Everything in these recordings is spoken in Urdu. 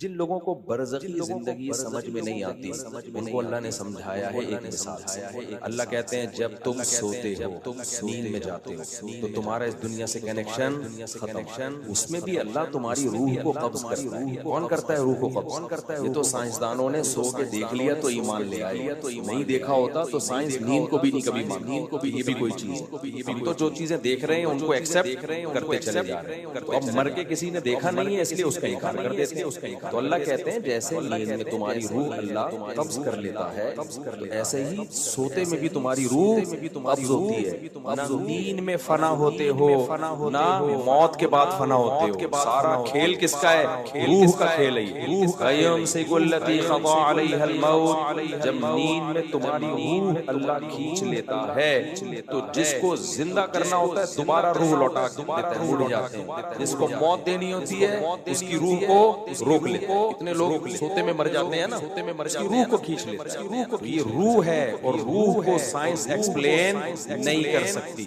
جن لوگوں کو برزخی زندگی سمجھ میں نہیں آتی ان کو اللہ نے سمجھایا ہے ایک مثال سے۔ اللہ کہتے ہیں جب تم سوتے ہو، نیند میں جاتے ہو تو تمہارا اس دنیا سے کنیکشن ختم، اس میں بھی اللہ تمہاری روح کو قبض کرتا ہے۔ کون کرتا ہے روح کو قبض؟ یہ تو سائنسدانوں نے سو کے دیکھ لیا تو ایمان لے آئے، نہیں دیکھا ہوتا تو سائنس نیند کو بھی نہیں کبھی مانتی۔ یہ بھی کوئی چیز ہے، ہم تو جو چیزیں دیکھ رہے ہیں ان کو ایکسپٹ کرتے چلے جا رہے ہیں، تو اب مر کے کسی نے دیکھا نہیں ہے اس لیے اس کا انکار کر دیتے ہیں۔ تو اللہ کہتے ہیں جیسے نیند میں تمہاری روح اللہ قبض کر لیتا ہے، ایسے ہی سوتے میں بھی تمہاری روح قبض ہوتی ہے۔ نہ نیند میں فنا ہوتے ہو، نہ موت کے بعد فنا ہوتے ہو۔ سارا کھیل کس کا ہے؟ روح کا کھیل ہے۔ روح قیوم سے التی قضا علیہ الموت، جب نیند میں تمہاری روح اللہ کھینچ لیتا ہے تو جس کو زندہ کرنا ہوتا ہے دوبارہ روح لوٹا دیتا ہے، اڑ جاتے ہیں۔ جس کو موت دینی ہوتی ہے اس کی روح کو روک لیتا ہے۔ اتنے لوگ سوتے میں مر جاتے ہیں نا، اس کی روح کو کھینچ لیتا ہے۔ تو یہ روح ہے اور روح کو سائنس ایکسپلین نہیں کر سکتی۔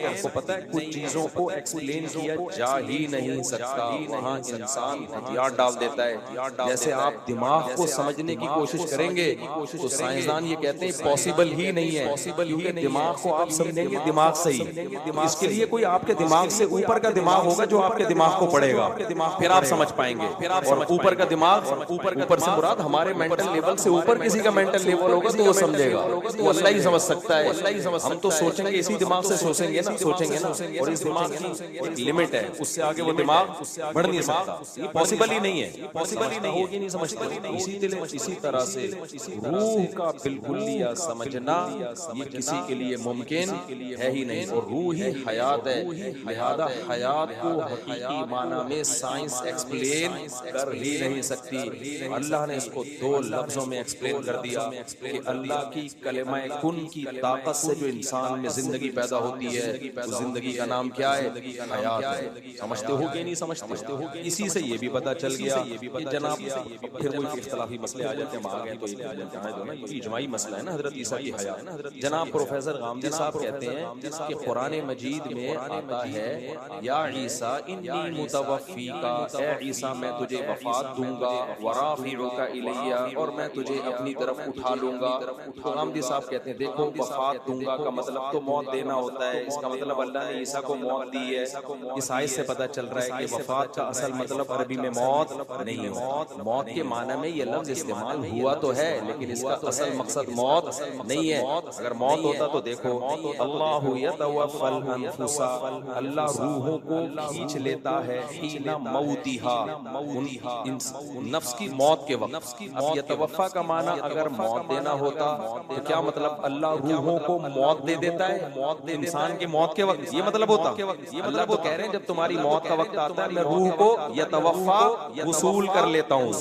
آپ کو پتا ہے کچھ چیزوں کو ایکسپلین کیا جا ہی نہیں سکتا، وہاں انسان ہتھیار ڈال دیتا ہے۔ جیسے آپ دماغ کو سمجھنے کی کوشش کریں گے تو سائنسدان یہ کہتے ہیں پاسبل ہی نہیں ہے، کیونکہ دماغ کو آپ سمجھیں گے دماغ صحیح، اس کے لیے کوئی آپ کے دماغ سے اوپر کا دماغ ہوگا جو آپ کے دماغ کو پڑھے گا، پھر آپ سمجھ پائیں گے۔ اور اوپر کا دماغ، اوپر سے مراد ہمارے مینٹل لیول سے اوپر کسی کا مینٹل لیول ہوگا تو وہ سمجھے گا، وہ اللہ ہی سمجھ سکتا ہے۔ ہم تو سوچیں گے اسی دماغ سے سوچیں گے نا، اور اس دماغ کی ایک لمٹ ہے، اس سے آگے وہ دماغ بڑھ نہیں سکتا، یہ پاسبل ہی نہیں ہے، پاسبل ہی نہیں سمجھتا۔ اسی طرح سے روح کا بالکلیہ سمجھنا یہ کسی کے لیے ممکن ہے ہی نہیں، اور روح ہی حیات ہے، لہذا حیات کو حقیقی معنی میں سائنس ایکسپلین کر ہی نہیں سکتی۔ اللہ نے اس کو دو لفظوں میں ایکسپلین کر دیا کہ اللہ کی کلمہ کن کی طاقت سے جو انسان میں زندگی پیدا ہوتی ہے، تو زندگی کا نام کیا ہے؟ حیات ہے۔ سمجھتے ہو کہ نہیں سمجھتے ہو؟ اسی سے یہ بھی پتا چل گیا کہ جناب پھر کوئی اختلافی مسئلے آ جاتے ہیں، ہم آ گئے تو یہ جہاں جو نا یہ اجماعی مسئلہ ہے نا حضرت عیسیٰ کی حیات۔ جناب پروفیسر غامدی صاحب کہتے ہیں کہ قرآن مجید میں آتا ہے یا عیسیٰ انی متوفیک، اے عیسیٰ میں تجھے وفات دوں گا، ورافعک الیہ، اور میں تجھے اپنی طرف اٹھا لوں گا۔ تو غامدی صاحب کہتے ہیں دیکھو وفات دوں گا کا مطلب تو موت دینا ہوتا ہے، اس کا مطلب اللہ نے عیسیٰ کو موت دی ہے۔ اس آیت سے پتہ چل رہا ہے کہ وفات کا اصل مطلب عربی میں موت نہیں ہے۔ موت کے معنی میں یہ لفظ استعمال ہوا تو ہے لیکن اس کا اصل مقصد موت نہیں ہے۔ اگر موت ہوتا تو دیکھو اللہ یتوفی الانفس، اللہ روحوں کو کھینچ لیتا ہے حین موتها، نفس کی موت کے وقت۔ اب یتوفا کا معنی اگر موت دینا ہوتا تو کیا مطلب اللہ روحوں کو موت دے دیتا ہے انسان کی موت کے وقت؟ یہ مطلب ہوتا؟ اللہ تو کہہ رہے ہیں جب تمہاری موت کا وقت آتا ہے میں روح کو یتوفا وصول کر لیتا ہوں۔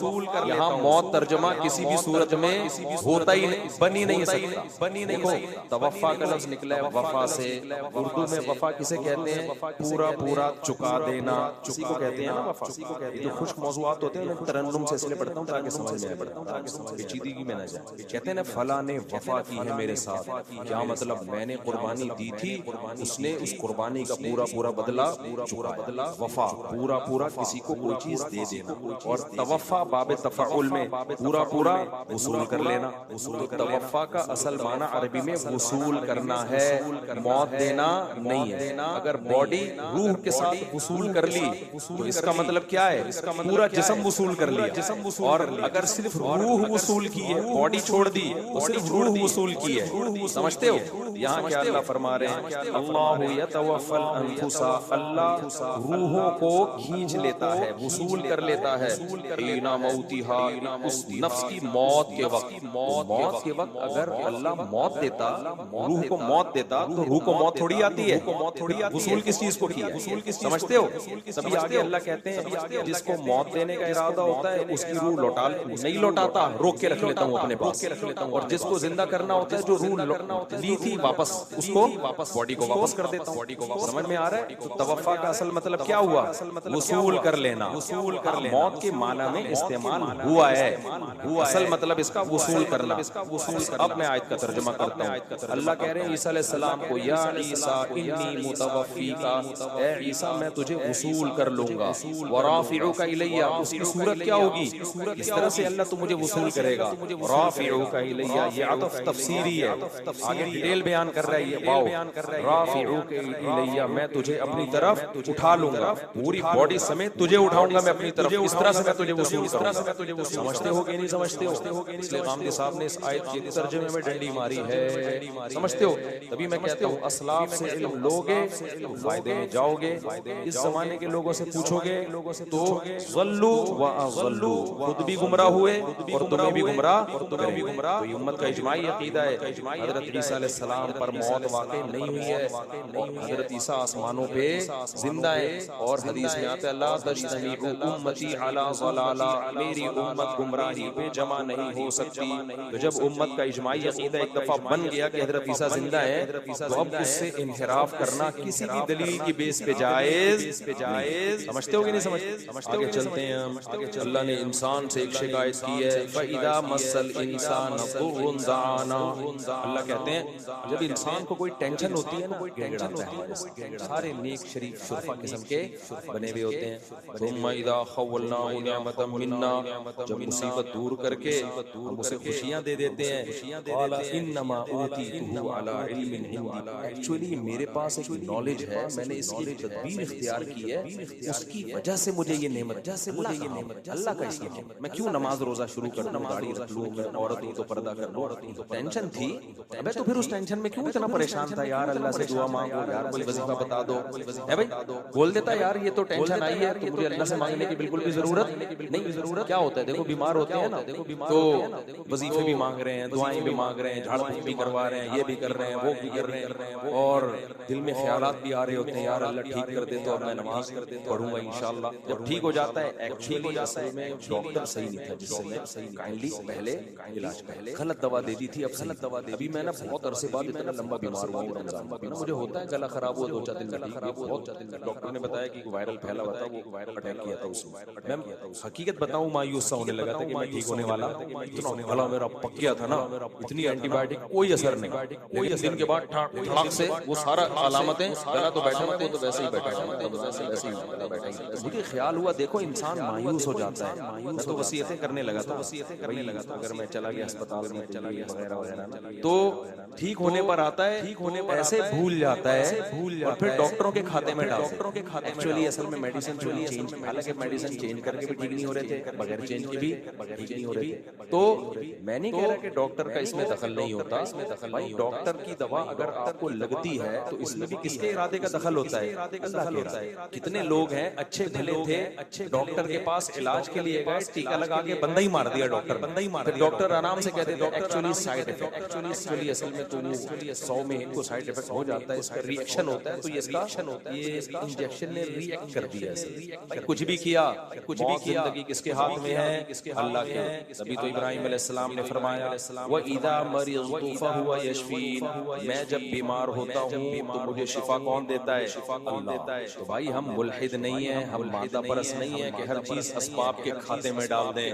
یہاں موت ترجمہ کسی بھی صورت میں ہوتا ہی نہیں، بن ہی نہیں سکتا۔ دیکھو توفا کا لفظ نکلا ہے وفا سے، اردو میں وفا کسے کہتے ہیں؟ پورا پورا چکا دینا، کسی کو کہتے ہیں نا وفا۔ یہ جو خشک موضوعات ہوتے ہیں میں ترنم سے اس لیے پڑھتا ہوں تاکہ سمجھ میں آئے، پیچیدگی میں نہ جائے۔ کہتے ہیں نا فلاں نے وفا کی ہے میرے ساتھ، کیا مطلب میں نے قربانی دی تھی، اس نے اس قربانی کا پورا پورا بدلہ چکایا۔ وفا پورا پورا کسی کو کوئی چیز دے دینا، اور توفا باب تفعل میں پورا پورا وصول کر لینا۔ تو توفا کا اصل معنی عربی میں وصول کرنا ہے، موت دینا نہیں ہے۔ اگر باڈی روح کے ساتھ وصول کر لی تو اس کا مطلب کیا ہے؟ پورا جسم وصول کر لیا، اور اگر صرف روح وصول کی ہے، باڈی چھوڑ دی تو صرف روح وصول کی ہے۔ سمجھتے ہو یہاں کیا اللہ فرما رہے ہیں؟ اللہ یتوفی الانفس، اللہ روحوں کو کھینچ لیتا ہے، وصول کر لیتا ہے حین موتها، اس نفس کی موت کے وقت۔ موت کے وقت اگر اللہ موت دیتا، روح کو موت دیتا تو روح کو موت تھوڑی آتی ہے، وصول کس چیز کو کیا؟ سمجھتے ہو؟ تبھی آگے اللہ کہتے ہیں جس کو موت دینے کا ارادہ ہوتا ہے اس کی روح نہیں لوٹاتا، روک کے رکھ لیتا ہوں اپنے پاس، اور جس کو زندہ کرنا ہوتا ہے جو روح لی تھی واپس اس کو باڈی کو واپس کر دیتا ہوں۔ سمجھ میں آ رہا ہے؟ تو توفا کا اصل مطلب کیا ہوا؟ وصول کر لینا۔ موت کے معنی میں استعمال ہوا ہے، اصل مطلب اس کا وصول کرنا۔ اب میں آیت کا ترجمہ کرتا ہوں۔ اللہ کہہ رہے ہیں عیسیٰ علیہ السلام کو یا عیسیٰ انی متوفیک، اے عیسیٰ میں تجھے وصول کر لوں گا، ورافعک الیہ، اس کی صورت کیا ہوگی, کس طرح سے اللہ تو مجھے وصول کرے گا. رافعوک الیہ, یہ عطف تفسیری ہے, آگے ڈیٹیل بیان کر رہا ہے یہ واو. رافعوک الیہ, میں تجھے اپنی طرف اٹھا لوں گا, پوری باڈی سمیت تجھے اٹھاؤں گا میں اپنی طرف, اس طرح سے میں تجھے وصول کروں گا. سمجھتے ہو کہ نہیں سمجھتے ہو؟ اس لیے غامدی صاحب نے اس آیت کے ترجمے میں ڈنڈی ماری ہے, سمجھتے ہو؟ تبھی میں کہتا ہوں اسلاف سے علم لوگے فائدے میں جاؤ گے. اس زمانے کے لوگوں سے پوچھو گے تو ضلوا واضلوا, خود بھی گمراہ ہوئے اور تمہیں بھی گمراہ کریں گے. تو یہ امت کا اجماعی عقیدہ ہے. حضرت عیسیٰ علیہ السلام پر موت واقع نہیں ہوئی ہے, اور حضرت عیسیٰ آسمانوں پہ زندہ ہے, اور حدیث میں آتا ہے لا تجتمع امتی علی ضلالہ, میری امت گمراہی پہ جمع نہیں ہو سکتی. تو جب امت کا اجماعی عقیدہ ایک دفعہ بن گیا کہ حضرت عیسیٰ زندہ ہے, تو اب اس سے انحراف کرنا کسی بھی دلیل کی بیس پہ جائز. سمجھتے ہو کہ نہیں سمجھتے؟ آگے چلتے ہیں ہم. اللہ نے انسان سے ایک شکایت کی ہے, فَإِذَا مَسَّ الْإِنسَانَ ضُرٌّ دَعَانَا. اللہ کہتے ہیں جب انسان کو کوئی ٹینشن ہوتی ہے نا, گڑگڑاتا ہے ہمارے سے. سارے نیک شریف شرفا قسم کے بنے ہوئے ہوتے ہیں. ثُمَّ إِذَا خَوَّلْنَاهُ نِعْمَةً مِنَّا, جب مصیبت دور کر کے ہم اسے خوشیاں دے دیتے ہیں, قَالَ إِنَّمَا أُوتِيتُهُ عَلَى عِلْمٍ عِندِي, ایکچولی میرے پاس ایک نالج ہے, میں نے اس کی تدبیر اختیار کی ہے, اس کی وجہ سے مجھے یہ نعمت, اللہ کا اس میں. میں کیوں نماز روزہ شروع کر دوں, گاڑی رکھ لوں, میں عورت ہوں تو پردہ کر لوں, ٹینشن تھی. ابے تو پھر اس ٹینشن میں کیوں اتنا پریشان تھا یار, اللہ سے دعا مانگو یار, کوئی وظیفہ بتا دو. ہے بھائی بول دیتا یار یہ تو ٹینشن آئی ہے تو مجھے اللہ سے مانگنے کی بالکل بھی ضرورت نہیں. ضرورت کیا ہوتا ہے, دیکھو بیمار ہوتے ہیں نا تو وظیفے بھی مانگ رہے ہیں, دعائیں بھی مانگ رہے ہیں, جھاڑ پھونک بھی کروا رہے ہیں, یہ بھی کر رہے ہیں, وہ بھی کر رہے ہیں, اور دل میں خیالات بھی آ رہے ہوتے ہیں یار اللہ ٹھیک کر دے تو اب میں نماز پڑھوں گا انشاءاللہ. جب ٹھیک ہو جاتا ہے, ایکچولی اصل میں ڈاکٹر صحیح نہیں تھا جس سے میں کائنڈلی پہلے علاج پہلے غلط دوا دے دی تھی. اب غلط دوا دے, ابھی میں نا بہت عرصے بعد اتنا لمبا بیمار ہوا ہوں رمضان میں, مجھے ہوتا ہے گلا خراب ہوا 2-4 دن میں ٹھیک بہت. ڈاکٹر نے بتایا کہ وائرل پھیلا ہوا تھا, وہ وائرل اٹیک کیا تھا اس میں. میں حقیقت بتاؤں مایوس سا ہونے لگا تھا کہ میں ٹھیک ہونے والا, اتنا گلا میرا پک گیا تھا نا, اتنی اینٹی بایوٹک کوئی اثر نہیں. کوئی دن کے بعد ٹھاک سے وہ سارا علامتیں, گلا تو بیٹھا میں, وہ تو ویسے ہی بیٹھا تھا. مجھے خیال ہوا دیکھو انسان مایوس ہو جاتا ہے, میں تو وصیتیں کرنے لگا تھا, اگر میں چلا گیا اسپتال میں وغیرہ وغیرہ تو ٹھیک ہونے پر آتا ہے, ایسے بھول جاتا ہے, اور پھر ڈاکٹروں کے کھاتے میں ڈالتے. ایکچولی اصل میں میڈیسن چینج, حالانکہ میڈیسن چینج کر کے بھی ٹھیک نہیں ہو رہے تھے, بغیر چینج کے بھی ٹھیک نہیں ہو رہے تھے. تو میں نہیں کہہ رہا کہ ڈاکٹر کا اس میں دخل نہیں ہوتا بھائی, ڈاکٹر کی دوا اگر آپ کو لگتی ہے تو اس میں بھی کس کے ارادے کا دخل ہوتا ہے, اللہ کے ارادے. کتنے لوگ ہیں اچھے بھلے تھے, ڈاکٹر کے پاس علاج کے لیے گئے, ٹیکا لگا کے بندہ ہی مار دیا ڈاکٹر, پھر ڈاکٹر آرام سے کہتے تھے ایکچولی سائیڈ افیکٹ, ایکچولی اصل میں تو 100 میں ایک کو سائیڈ افیکٹ ہو جاتا ہے, اس کا ری ایکشن ہوتا ہے, تو یہ انجیکشن نے ری ایکٹ کر دیا. کچھ بھی کیا, زندگی کس کے ہاتھ میں ہے, اللہ کے. تبھی تو ابراہیم علیہ السلام نے فرمایا وَإِذَا مَرِضْتُ فَهُوَ يَشْفِينِ, میں جب بیمار ہوتا ہوں تو مجھے شفا کون دیتا ہے, اللہ. تو بھائی ہم ملحد نہیں ہیں, ہم مادہ پرست نہیں ہیں کہ ہر چیز اسباب کے کھاتے میں ڈال دیں.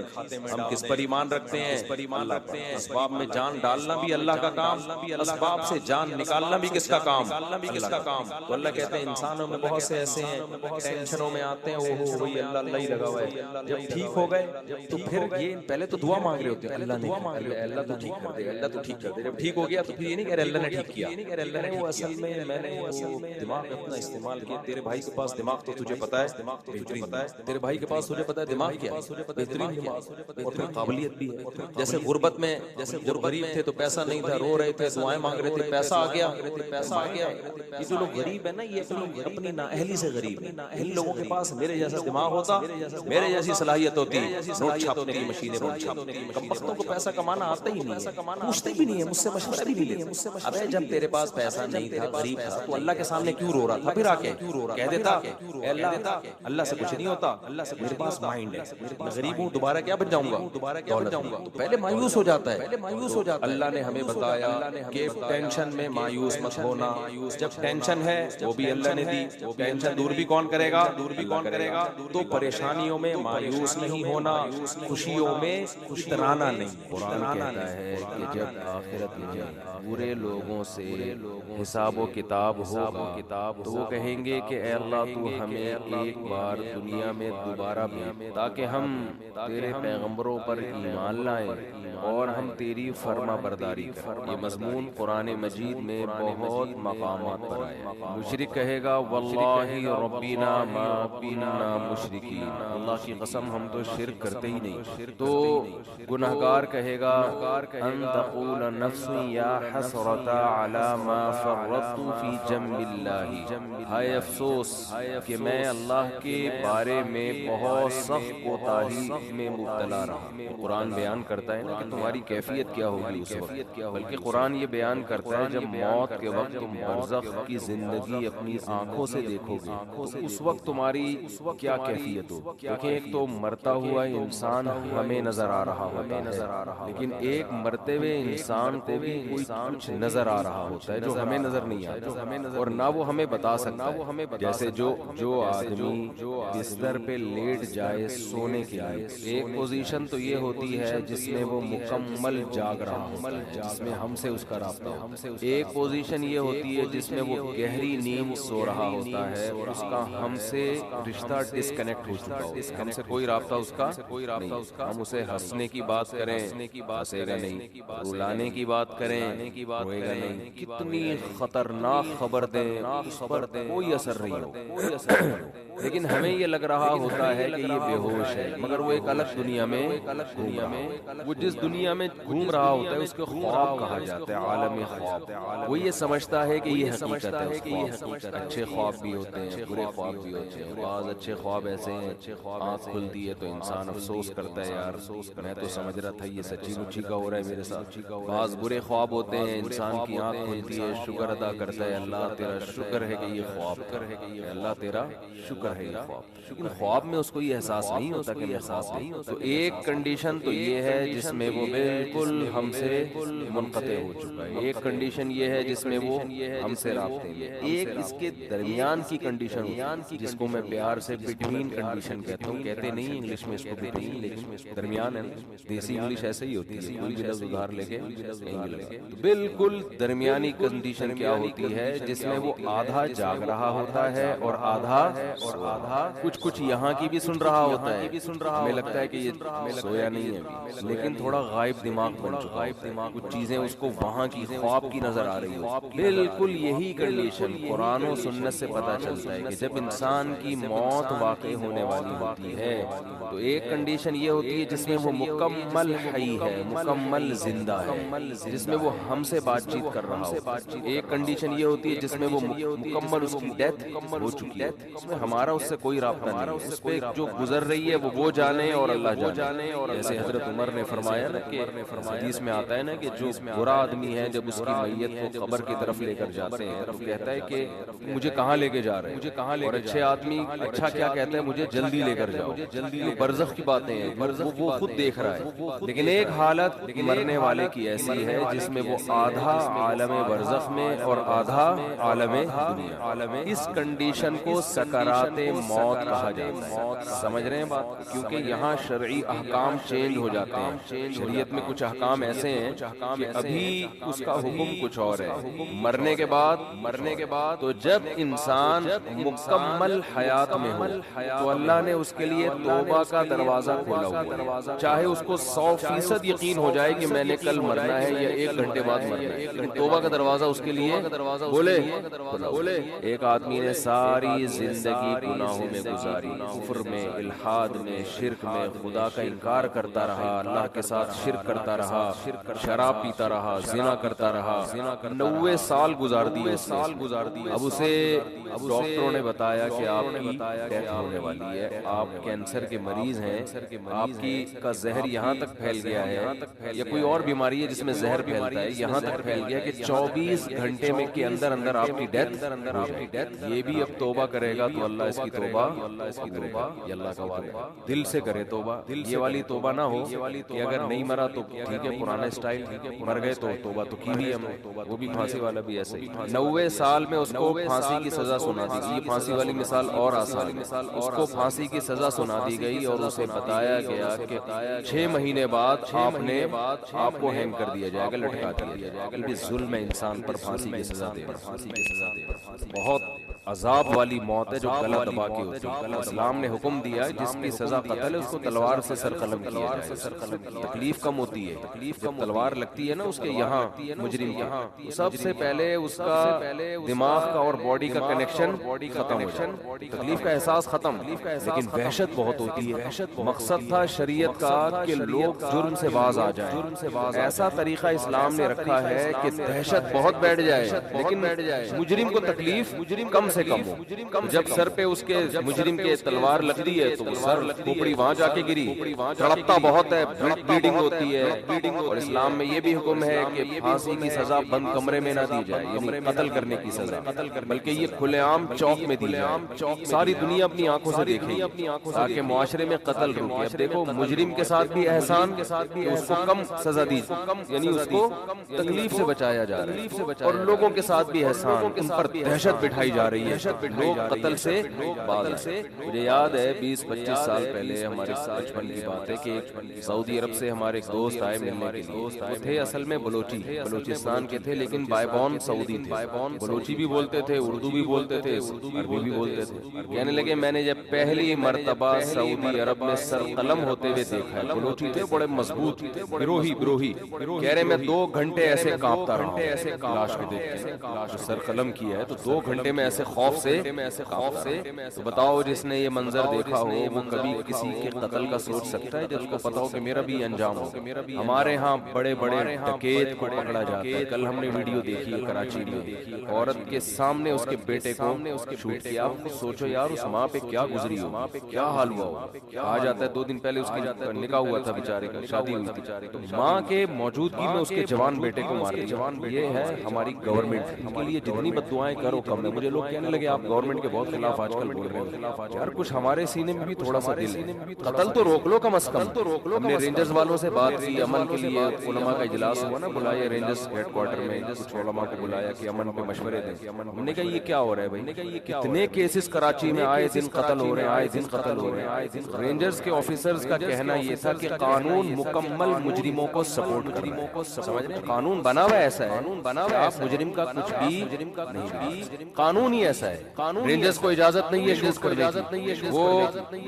ہم کس پر ایمان رکھتے ہیں, اللہ پر. اسباب میں جان ڈالنا بھی اللہ کا کام, اسباب سے جان نکالنا بھی کس کا کام, اللہ کا کام. تو اللہ کہتے ہیں انسانوں میں بہت سے ایسے ہیں ٹینشنوں میں آتے ہیں, وہ وہی اللہ ہی لگا ہوا ہے. جب ٹھیک ہو گئے تو پھر یہ پہلے تو دعا مانگ رہے ہوتے ہیں, اللہ تو ٹھیک کر دے, اللہ تو ٹھیک کر دے. جب ٹھیک ہو گیا تو پھر یہ نہیں کہہ رہے اللہ نے ٹھیک کیا, اللہ نے وہ اصل میں میں نے وہ دماغ اپنا استعمال کیا. تیرے بھائی کے پاس دماغ تو تجھے پتا ہے بہترین, تیرے بھائی کے پاس تجھے پتا ہے دماغ کیا ہے, بہترین دماغ, اور پھر قابلیت بھی ہے. جیسے غربت میں, جیسے جب غریب تھے تو پیسہ نہیں تھا, رو رہے تھے, دعائیں مانگ رہے تھے, پیسہ آ گیا, پیسہ آ گیا. یہ جو لوگ غریب ہیں نا, یہ اپنی نااہلی سے غریب ہیں. ان لوگوں کے پاس میرے جیسا دماغ ہوتا, میرے جیسی صلاحیت ہوتی, نوٹ چھاپنے کی مشینیں, کم بختوں کو پیسہ کمانا آتا ہی نہیں ہے, پوچھتے بھی نہیں ہے, مجھ سے مشورہ بھی نہیں لیتے. ابے جب تیرے پاس پیسہ نہیں تھا, غریب تھا, تو اللہ کے سامنے کیوں رو رہا تھا, پھر آ کے کہہ دیتا اے اللہ, اللہ سے کچھ نہیں ہوتا, میرے پاس مائنڈ ہے, میں غریب ہوں, دوبارہ کیا بن جاؤں گا, تو پہلے مایوس ہو جاتا ہے. اللہ نے ہمیں بتایا کہ ٹینشن میں مایوس مت ہونا, جب ٹینشن ہے وہ بھی اللہ نے دی, ٹینشن دور بھی کون کرے گا, تو پریشانیوں میں مایوس نہیں ہونا, خوشیوں میں اترانا نہیں. قرآن کہتا ہے کہ جب آخرت میں برے لوگوں سے حساب و کتاب ہوگا تو وہ کہیں گے کہ اے اللہ تو ہمیں ایک بار دنیا میں دوبارہ بھیج تاکہ ہم تیرے پیغمبروں پر ایمان لائیں اور ہم تیری فرما برداری کریں۔ یہ مضمون قرآن مجید میں بہت مقامات پر آیا ہے۔ مشرک کہے گا واللہ ربنا ما کننا مشرکین، اللہ کی قسم ہم تو شرک کرتے ہی نہیں۔ تو گنہگار کہے گا ان تقول نفس یا حسرۃ علی ما فرطت فی جنب اللہ، ہائے افسوس کہ میں اللہ کے بارے میں بہت سخت کوتاہی میں مبتلا رہا۔ قرآن بیان کرتا ہے نا کہ تمہاری کیفیت کیا ہوگی اس وقت، بلکہ قرآن یہ بیان کرتا ہے جب موت کے وقت تم برزخ کی زندگی اپنی آنکھوں سے دیکھو گے تو اس وقت تمہاری کیا کیفیت ہو۔ کیونکہ ایک تو مرتا ہوا انسان ہمیں نظر آ رہا ہوتا ہے، لیکن ایک مرتے ہوئے انسان کو بھی کوئی کچھ نظر آ رہا ہوتا ہے جو ہمیں نظر نہیں آتا اور نہ وہ ہمیں بتا سکتا ہے۔ جیسے جو آدمی بستر پہ لیٹ جائے سونے کے لیے، ایک پوزیشن تو یہ ہوتی ہے جس میں وہ مکمل جاگ رہا ہوتا ہے، جس میں ہم سے اس کا رابطہ ہو۔ ایک پوزیشن یہ ہوتی ہے جس میں وہ گہری نیند سو رہا ہوتا ہے اور اس کا ہم سے رشتہ ڈسکنیکٹ ہو چکا ہو، ہم سے کوئی رابطہ اس کا نہیں۔ ہم اسے ہنسنے کی بات کریں ہنسے گا نہیں، رلانے کی بات کریں روئے گا نہیں، کتنی خطرناک خبر دیں اس پر کوئی اثر نہیں ہو۔ لیکن ہمیں یہ لگ رہا ہوتا ہے کہ یہ بے ہوش ہے، مگر وہ ایک الگ دنیا میں وہ جس دنیا میں گھوم رہا ہوتا ہے اس کو خواب کہا جاتا ہے، عالم خواب۔ وہ یہ سمجھتا ہے کہ یہ حقیقت ہے۔ اچھے خواب بھی ہوتے ہیں، برے خواب بھی ہوتے ہیں۔ بعض اچھے خواب ایسے ہیں آنکھ کھلتی ہے تو انسان افسوس کرتا ہے یار میں تو سمجھ رہا تھا یہ سچی مچی کا ہو رہا ہے میرے ساتھ۔ بعض برے خواب ہوتے ہیں انسان کی آنکھ کھلتی ہے شکر ادا کرتا ہے اللہ تیرا شکر ہے کہ یہ خواب اللہ تیرا شکر ہے یہ خواب۔ لیکن خواب میں اس کو یہ احساس نہیں ہوتا کہ یہ خواب نہیں ہوتا۔ تو ایک کنڈیشن تو یہ ہے جس میں وہ بالکل ہم سے منقطع ہو چکا ہے، ایک کنڈیشن یہ ہے جس میں وہ ہم سے رابطے میں، ایک اس کے درمیان کی کنڈیشن جس کو میں پیار سے بٹوین کنڈیشن کہتا ہوں، کہتے نہیں انگلش میں اس کو بٹوین، لیکن درمیان ہے، دیسی انگلش ایسے ہی ہوتی ہے، کوئی بھی لفظ ادھار لے کے بالکل درمیانی کنڈیشن کیا ہوتی ہے جس میں وہ آدھا جاگ رہا ہوتا ہے اور آدھا کچھ یہاں کی بھی سن رہا ہوتا ہے، ہمیں لگتا ہے کہ یہ سویا نہیں ہے لیکن تھوڑا غائب دماغ بن چکا ہے، کچھ چیزیں اس کو وہاں کی خواب کی نظر آ رہی ہو۔ بالکل یہی کنڈیشن قرآن و سنت سے پتہ چلتا ہے کہ جب انسان کی موت واقع ہونے والی ہوتی ہے تو ایک کنڈیشن یہ ہوتی ہے جس میں وہ مکمل حی ہے، مکمل زندہ ہے، جس میں وہ ہم سے بات چیت کر رہا ہو۔ ایک کنڈیشن یہ ہوتی ہے جس میں وہ مکمل اس کی ڈیتھ ہو چکی ہے، اس میں ہمارا اس سے کوئی رابطہ نہیں ہے، اس پہ جو گزر رہی ہے وہ جانے اور اللہ جانے۔ جیسے حضرت عمر نے فرمایا نا کہ حدیث میں آتا ہے نا کہ جو برا آدمی ہے جب اس کی میت کو قبر کی طرف لے کر جاتے ہیں تو کہتا ہے کہ مجھے کہاں لے کے جا رہے ہیں، اور اچھے آدمی اچھا کیا کہتا ہے مجھے جلدی لے کر جاؤ۔ برزخ کی باتیں ہیں، وہ خود دیکھ رہا ہے، لیکن ایک حالت مرنے والے کی ایسی ہے جس میں وہ آدھا عالم برزخ میں اور آدھا عالم دنیا، اس کنڈیشن کو سکرات موت کہا جاتا ہے۔ سمجھ رہے ہیں بات؟ کیونکہ یہاں شرعی احکام چینج ہو جاتے ہیں، شریعت میں کچھ احکام ایسے ہیں کہ ابھی اس کا حکم کچھ اور ہے، مرنے کے بعد تو جب انسان مکمل حیات میں ہو تو اللہ نے اس کے لیے توبہ کا دروازہ کھولا ہوا ہے، چاہے اس کو 100% یقین ہو جائے کہ میں نے کل مرنا ہے یا 1 گھنٹے بعد مرنا ہے، لیکن توبہ کا دروازہ اس کے لیے بولے۔ ایک آدمی نے ساری زندگی گناہوں میں گزاری، کفر میں، الحاد میں، شرک میں، خدا کا انکار کرتا رہا، اللہ کے ساتھ شرک کرتا رہا، شراب پیتا رہا، زنا کرتا رہا، 90 سال گزار دیے۔ اب اسے ڈاکٹروں نے بتایا کہ آپ کی ڈیتھ ہونے والی ہے، آپ کینسر کے مریض ہیں، آپ کا زہر یہاں تک پھیل گیا ہے یا کوئی اور بیماری ہے جس میں زہر پھیلتا ہے، یہاں تک پھیل گیا کہ 24 گھنٹے میں کے اندر آپ کی ڈیتھ یہ بھی اب توبہ کرے گا تو اللہ اس کی توبہ یہ اللہ کا وعدہ، دل سے کرے توبہ، یہ والی توبہ نہ ہو کہ اگر نہیں مرا تو ٹھیک ہے پرانا اسٹائل، مر گئے تو توبہ تو کی بھی ہم نے۔ وہ بھی پھانسی والا بھی ایسے ہی 90 سال میں اس کو پھانسی کی سزا سنا دی گئی، پھانسی والی مثال اور آسان ہے، اس کو پھانسی کی سزا سنا دی گئی اور اسے بتایا گیا کہ 6 مہینے بعد آپ کو ہینگ کر دیا جائے گا، لٹکا دیا جائے گا۔ یہ بھی ظلم ہے انسان پر پھانسی کی سزا دے، بہت عذاب والی موت ہے جو گلا دبا کے ہوتی ہے. اسلام نے حکم دیا ہے جس کی سزا قتل ہے اس کو تلوار سے سر قلم کیا جائے. تکلیف کم ہوتی ہے جب تلوار لگتی ہے نا اس کے یہاں مجرم یہاں, سب سے پہلے اس کا دماغ کا اور باڈی کا کنیکشن ختم ہو جائے, تکلیف کا احساس ختم, لیکن وحشت بہت ہوتی ہے. مقصد تھا شریعت کا کہ لوگ جرم سے باز آ جائیں. ایسا طریقہ اسلام نے رکھا ہے کہ دہشت بہت بیٹھ جائے لیکن مجرم کو تکلیف کم سے کم ہو. جب سر پہ اس کے مجرم کے تلوار لگتی ہے تو وہ سر کھوپڑی وہاں جا کے گری, تڑپتا بہت ہے, بلیڈنگ ہوتی ہے. اور اسلام میں یہ بھی حکم ہے کہ پھانسی کی سزا بند کمرے میں نہ دی جائے, یعنی قتل کرنے کی سزا, بلکہ یہ کھلے عام چوک میں دی جائے. ساری دنیا اپنی آنکھوں سے دیکھے تاکہ معاشرے میں قتل رکے. اب دیکھو مجرم کے ساتھ بھی احسان, اس کو کم سزا دی, یعنی اس کو تکلیف سے بچایا جا رہا ہے. اور لوگوں کے ساتھ بھی احسان, ان پر دہشت بٹھائی جا رہی ہے, لوگ قتل سے باز. مجھے یاد ہے 20-25 سال پہلے ہمارے بچپن کی بات ہے کہ سعودی عرب سے ہمارے ایک دوست آئے ملنے کے لیے. وہ تھے اصل میں بلوچستان کے تھے لیکن بائی بورن سعودی تھے. بلوچی بھی بولتے تھے, اردو بھی بولتے تھے, عربی بھی بولتے تھے. کہنے لگے میں نے جب پہلی مرتبہ سعودی عرب میں سر قلم ہوتے ہوئے دیکھا ہے. بلوچی تھے, بڑے مضبوط, گروہی. کہہ رہے میں 2 گھنٹے ایسے کانپتا رہا لاش کو دیکھ کے. لاش سر قلم کیا ہے تو 2 گھنٹے میں ایسے خوف سے. تو بتاؤ جس نے یہ منظر دیکھا ہو وہ کبھی کسی کے قتل کا سوچ سکتا ہے جس کو پتا ہو کہ میرا بھی انجام ہو. ہمارے ہاں بڑے بڑے ڈکیت کو پکڑا جاتا ہے. کل ہم نے ویڈیو دیکھی ہے کراچی میں, عورت کے سامنے اس کے بیٹے کو شوٹ کیا. سوچو یار اس ماں پہ کیا گزری ہو, کیا حال ہوا ہو. آ جاتا ہے 2 دن پہلے اس کی نکاح ہوا تھا بیچارے کا, شادی ہوئی تھی, تو ماں کے موجودگی میں اس کے جوان بیٹے کو مار دیا. یہ ہے ہماری گورنمنٹ, ان کے لیے جتنی بد دعائیں کرو کم ہے. مجھے لوگ کہنے لگے آپ گورنمنٹ کے بہت خلاف آج کل بول رہے ہیں. یار کچھ ہمارے سینے میں بھی تھوڑا سا دل ہے, قتل تو روک لو کم از کم. ہم نے رینجرز والوں سے بات کی, امن کے لیے علماء کا اجلاس ہوا نا, بلایا رینجرز ہیڈ کوارٹر میں کچھ علماء کو بلایا کہ امن پہ مشورے دیں. ہم نے کہا یہ کیا ہو رہا ہے بھائی, اتنے کیسز کراچی میں آئے دن قتل ہو رہے ہیں, آئے دن قتل ہو رہے ہیں. رینجرز کے آفیسرز کا کہنا یہ تھا کہ قانون مکمل مجرموں کو سپورٹ کر رہا ہے. سمجھ رہے ہیں, قانون بنا ہوا ایسا ہے, آپ مجرم کا کچھ بھی نہیں, قانون ہی ایسا ہے. رینجرز کو اجازت نہیں ہے شوٹ کرنے کی, وہ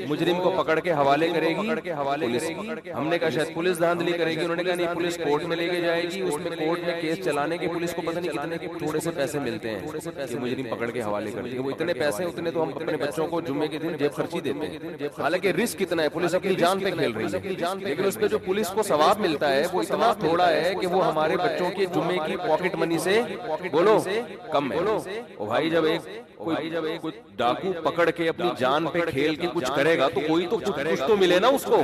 مجرم کو پکڑ کے حوالے کرے گی پولیس. ہم نے کہا شاید پولیس دھاندلی کرے گی, انہوں نے کہا نہیں پولیس کورٹ میں لے کے جائے گی. اس میں کورٹ میں کیس چلانے کے پولیس کو پتہ نہیں کتنے تھوڑے سے پیسے ملتے ہیں کہ مجرم پکڑ کے حوالے کر دیں. وہ اتنے پیسے اتنے تو ہم اپنے بچوں کو جمعے کے دن جیب خرچی دیتے ہیں. حالانکہ رسک کتنا ہے, پولیس اپنی جان پہ کھیل رہی ہے, لیکن اس پہ جو پولیس کو ثواب ملتا ہے وہ اتنا تھوڑا ہے کہ وہ ہمارے بچوں کے جمعے کی پاکٹ منی سے بولو کم ہے. او بھائی جب ایک ڈاکو پکڑ کے اپنی جان پہ کھیل کے کچھ کرے گا تو کوئی تو کچھ تو ملے نا اس کو,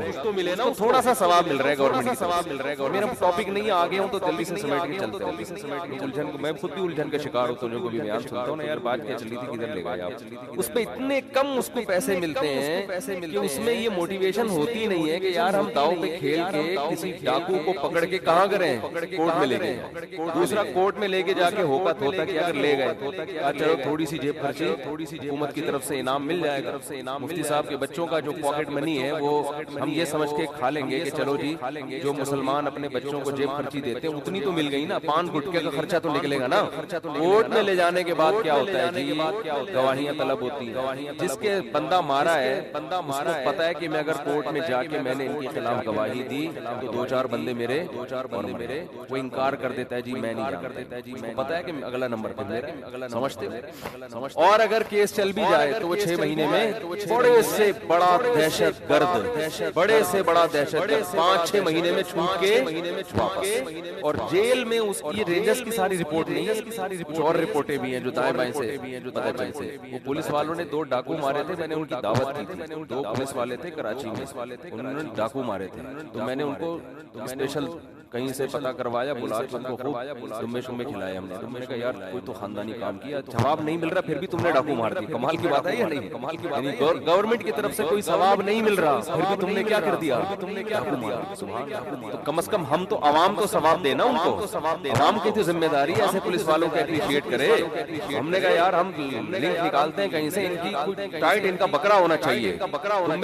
تھوڑا سا ثواب مل رہا ہے گورنمنٹ کی ثواب مل رہا ہے. میرا ٹاپک نہیں آگے ہوں تو جلدی سے سمیٹ کے چلتے ہیں. الجھن میں خود بھی الجھن کا شکار ہوتا ہوں, جو بھی بیان سنتا ہوں نا یار بات کیا چلی تھی کدھر لے گئے آپ. اس پہ اتنے کم اس کو پیسے ملتے ہیں کہ اس میں یہ موٹیویشن ہوتی نہیں ہے کہ یار ہم داؤ پہ کھیل کے کسی ڈاکو کو پکڑ کے کہاں کریں, کورٹ میں لے گئے. دوسرا کورٹ میں لے کے جا کے ہوتا کہ اگر لے گئے چلو تھوڑی سی جیب خرچی حکومت کی طرف سے انعام مل جائے گا. مفتی صاحب کے بچوں کا جو پاکٹ منی ہے وہ ہم یہ سمجھ کے کھا لیں گے کہ چلو جی جو مسلمان اپنے بچوں کو جیب خرچی دیتے ہیں اتنی تو مل گئی نا, 5 گٹکے کا خرچہ تو نکلے گا نا. کورٹ میں لے جانے کے بعد کیا ہوتا ہے جی, گواہیاں طلب ہوتی ہیں. جس کے بندہ مارا ہے اس کو پتا ہے کہ میں اگر کورٹ میں جا کے میں نے ان کے خلاف گواہی دی تو 2-4 بندے میرے وہ انکار کر دیتا ہے جی میں نہیں جانتا, اس کو پتا ہے کہ اگلا نمبر پہ میرا, سمجھتے ہو. اور اگر کیس چل بھی جائے تو وہ 6 مہینے میں بڑے سے بڑا دہشت گرد, بڑے سے بڑا دہشت گرد 5-6 مہینے میں چھوٹ کے واپس. اور جیل میں اس کی رینجرز کی ساری رپورٹ نہیں ہے, اس کی ساری اور رپورٹیں بھی ہیں جو دائیں بائیں سے پتہ چلتے. وہ پولیس والوں نے 2 ڈاکو مارے تھے, میں نے ان کی دعوت کی تھی. 2 پولیس والے تھے کراچی میں, انہوں نے ڈاکو مارے تھے, تو میں نے ان کو اسپیشل کہیں سے پتہ کروایا, بلا کے ان کو خوب دمے کھلائے ہم نے. تم نے کہا یار کوئی تو خاندانی کام کیا, جواب نہیں مل رہا پھر بھی تم نے ڈاکو مار دی. کمال کی بات ہے یا نہیں, کمال کی بات ہے. گورنمنٹ کی طرف سے کوئی ثواب نہیں مل رہا پھر بھی تم نے کیا کر دیا, ڈاکو مار. تو کم از کم ہم تو عوام کو ثواب دینا, ان کو عوام کی تو ذمہ داری ہے ایسے پولیس والوں کو اپریشیٹ کرے. ہم نے کہا یار ہم لنک نکالتے ہیں کہیں سے, ان کی ٹائٹ ان کا بکرا ہونا چاہیے.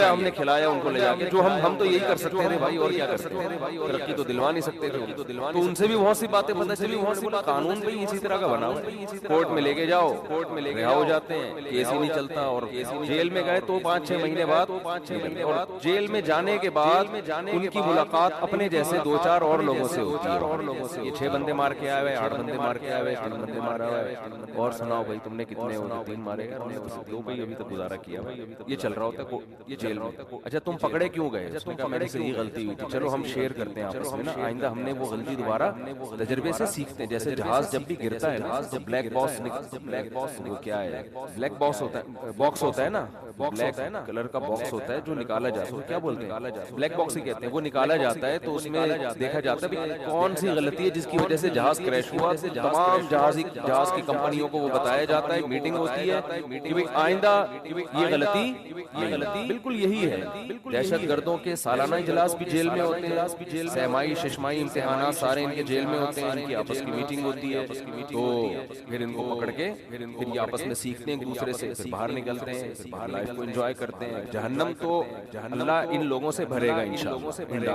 ہم نے کھلایا ان کو لے جا کے, جو ہم تو یہی کر سکتے ہیں بھائی, اور کیا کر سکتے ہیں. ترقی تو دلوا نہیں سکتے کرتے تھے تو ان سے بھی بہت سی باتیں پتہ چلی. بولا قانون بھی اسی طرح کا بنا ہوا ہے, کورٹ میں لے کے جاؤ, کورٹ میں رہا ہو جاتے ہیں, کیس ہی نہیں چلتا, اور جیل میں گئے تو 5-6 مہینے بعد, اور جیل میں جانے کے بعد ان کی ملاقات اپنے جیسے 2-4 اور لوگوں سے ہوتی ہے. یہ 6 بندے مار کے آئے ہوئے, 8 بندے مار کے آئے ہوئے, 3 بندے مارا ہوا ہے, اور سناؤ بھائی تم نے کتنے ہو, 3 مارے گا, 2 بھائی ابھی تک گزارا کیا بھائی, یہ چل رہا ہوتا ہے یہ جیل میں. اچھا تم پکڑے کیوں گئے؟ اس نے کہا میرے سے یہ غلطی ہوئی تھی. چلو ہم شیئر کرتے ہیں آپس میں نا, آئندہ ہم نے وہ غلطی دوبارہ تجربے سے سیکھتے ہیں. جیسے جہاز جب بھی گرتا ہے نا, جب بلیک باکس وہ کیا ہے, بلیک باکس ہوتا ہے, باکس ہوتا ہے نا, بلیک کلر کا باکس ہوتا ہے جو نکالا جاتا ہے, کیا بولتے ہیں, بلیک باکس ہی کہتے ہیں. وہ نکالا جاتا ہے تو اس میں دیکھا جاتا ہے کون سی غلطی ہے جس کی وجہ سے جہاز کریش ہوا. تمام جہاز کی کمپنیوں کو وہ بتایا جاتا ہے, میٹنگ ہوتی ہے کہ آئندہ یہ غلطی بالکل یہی ہے. دہشت گردوں کے سالانہ اجلاس بھی جیل میں ہوتے ہیں, سہمائی ششمائی امتحانات سارے ان کے جیل میں ہوتے ہیں, ان کی آپس کی میٹنگ ہوتی ہے. تو پھر ان کو پکڑ کے پھر یہ آپس میں سیکھتے ہیں ایک دوسرے سے, پھر باہر نکلتے ہیں, پھر باہر لائف کو انجوائے کرتے ہیں. جہنم تو اللہ ان لوگوں سے بھرے گا انشاءاللہ,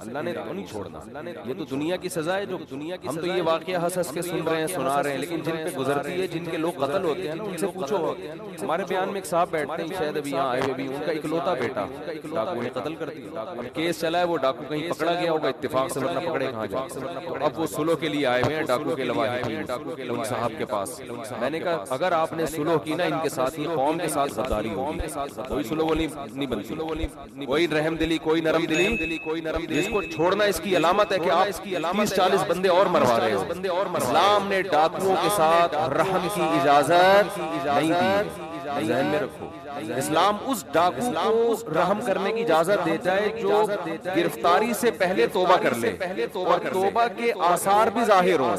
اللہ نے تو نہیں چھوڑنا. یہ تو دنیا کی سزا ہے, جو ہم تو یہ واقعہ ہنس ہنس کے سن رہے ہیں, سنا رہے ہیں, لیکن جن پہ گزرتی ہے, جن کے لوگ قتل ہوتے ہیں نا, ان سے پوچھو. ہمارے بیان میں ایک صاحب بیٹھتے ہیں, شاید ابھی یہاں آئے ہوئے بھی, ان کا اکلوتا بیٹا ڈاکو نے قتل کر دیا. اب کیس چلا ہے, وہ ڈاکو کہیں پکڑا گیا ہوگا اتفاق سے, ورنہ پکڑے کہاں جائے. اب وہ سلو کے لیے آئے ہوئے ہیں ڈاکو کے لواحقین صاحب کے پاس. میں نے کہا اگر آپ نے سلو کی نا ان کے ساتھ, یہ قوم کے ساتھ غداری ہوگی. کوئی سلو وہ نہیں بنتی, کوئی رحم دلی, کوئی نرم دلی, جس کو چھوڑنا اس کی علامت ہے کہ آپ 30-40 بندے اور مروا رہے ہو. اسلام نے ڈاکوؤں کے ساتھ رحم کی اجازت نہیں دی, ذہن میں رکھو. اسلام اس ڈاکو کو رحم کرنے کی اجازت دیتا ہے جو گرفتاری سے پہلے توبہ کر لے, اور توبہ کے آثار بھی ظاہر ہوں.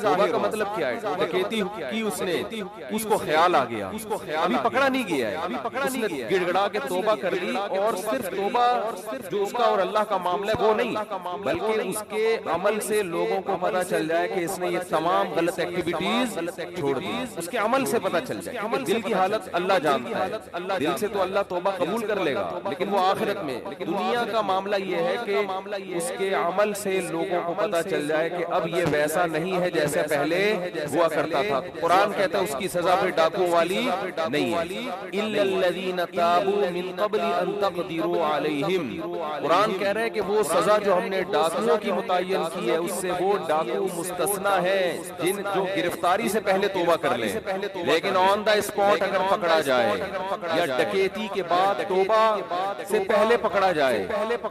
توبہ کا مطلب کیا ہے, ڈکیتی کی اس نے, اس کو خیال آ گیا, ابھی پکڑا نہیں گیا ہے, اس نے گڑ گڑا کے توبہ کر لی, اور صرف توبہ جو اس کا اور اللہ کا معاملہ ہے وہ نہیں, بلکہ اس کے عمل سے لوگوں کو پتہ چل جائے کہ اس نے یہ تمام غلط ایکٹیویٹیز چھوڑ دی. اس کے عمل سے پتہ چل جائے, کیونکہ دل کی حالت اللہ جانتا ہے. دل سے تو اللہ توبہ قبول کر لے گا, لیکن وہ آخرت میں. دنیا کا معاملہ یہ ہے کہ اس کے عمل سے لوگوں کو پتہ چل جائے کہ اب یہ ویسا نہیں ہے جیسے پہلے ہوا کرتا تھا. قرآن کہتا ہے اس کی سزا پھر ڈاکو والی نہیں ہے. الا الذین تابوا من قبل ان تقدروا علیہم. قرآن کہہ رہا ہے کہ وہ سزا جو ہم نے ڈاکوؤں کی متعین کی ہے, اس سے وہ ڈاکو مستثنا ہے جو گرفتاری سے پہلے توبہ کر لیں. لیکن آن دا اسپاٹ اگر پکڑا جائے, یا ڈکیتی کے بعد توبہ سے پہلے پکڑا جائے,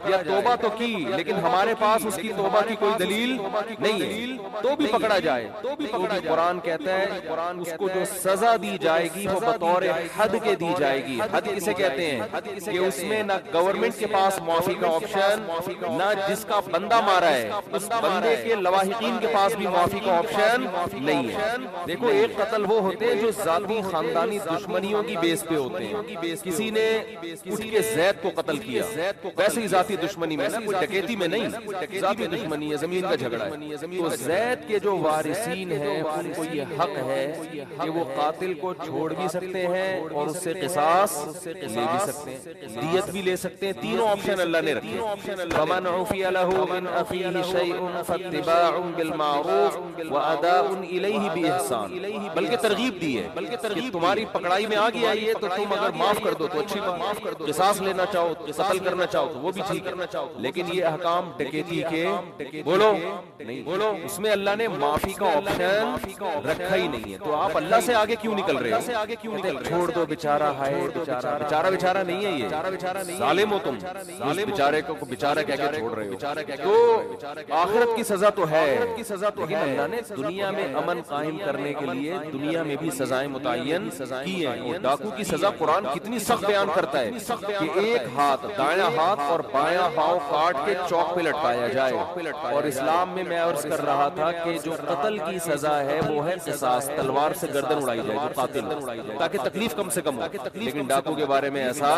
یا توبہ تو کی لیکن ہمارے پاس اس کی توبہ کی کوئی دلیل نہیں ہے, تو بھی پکڑا جائے, تو بھی قرآن کہتا ہے اس کو جو سزا دی جائے گی وہ بطور حد کے دی جائے گی. حد کسے کہتے ہیں کہ اس میں نہ گورنمنٹ کے پاس معافی کا آپشن, نہ جس کا بندہ مارا ہے اس بندے کے لواحقین کے پاس بھی معافی کا آپشن نہیں ہے. دیکھو ایک قتل وہ ہوتے ہیں جو ذاتی خاندانی دشمنیوں کی بیس پہ ہوتے ہیں. کسی نے اٹھ کے زید کو قتل کیا, ویسے ہی ذاتی دشمنی میں, کوئی ڈکیتی میں نہیں, ذاتی دشمنی ہے, زمین کا جھگڑا ہے. تو زید کے جو وارثین ہیں ان کو یہ حق ہے کہ وہ قاتل کو چھوڑ بھی سکتے ہیں اور اس سے قصاص لے بھی سکتے ہیں, دیت بھی لے سکتے ہیں. تینوں آپشن اللہ نے رکھے. فمن عفی لہ من اخیہ شیء فاتباع بالمعروف واداء الیہ باحسان. بلکہ ترغیب دی ہے کہ تمہاری پکڑائی میں آ گیا یہ, تو تم اگر معاف کر دو تو اچھی بات, معاف کر دو, قصاص لینا چاہو, قتل کرنا چاہو تو وہ بھی ٹھیک ہے, لیکن یہ احکام ڈکیتی کے بولو نہیں, بولو اس میں اللہ نے معافی کا آپشن رکھا ہی نہیں ہے. تو آپ اللہ سے آگے کیوں نکل رہے ہو؟ چھوڑ دو بیچارہ, ہائے بیچارہ نہیں ہے, یہ ظالم ہو تم, بیچارے کو بیچارہ کہہ کے چھوڑ رہے ہو. تو آخرت کی سزا تو ہے, لیکن اللہ نے دنیا میں امن قائم کرنے کے لیے دنیا میں بھی سزائیں متعین کی ہیں. اور ڈاکو کی سزا قرآن کتنی سخت بیان کرتا ہے کہ ایک ہاتھ, دایاں ہاتھ اور بایاں پاؤں کاٹ کے چوک پہ لٹکایا جائے. اور اسلام میں عرض کر رہا تھا کہ جو قتل کی سزا ہے وہ ہے قصاص, تلوار سے گردن اڑائی جائے جو قاتل, تاکہ تکلیف کم سے کم ہو. لیکن ڈاکو کے بارے میں ایسا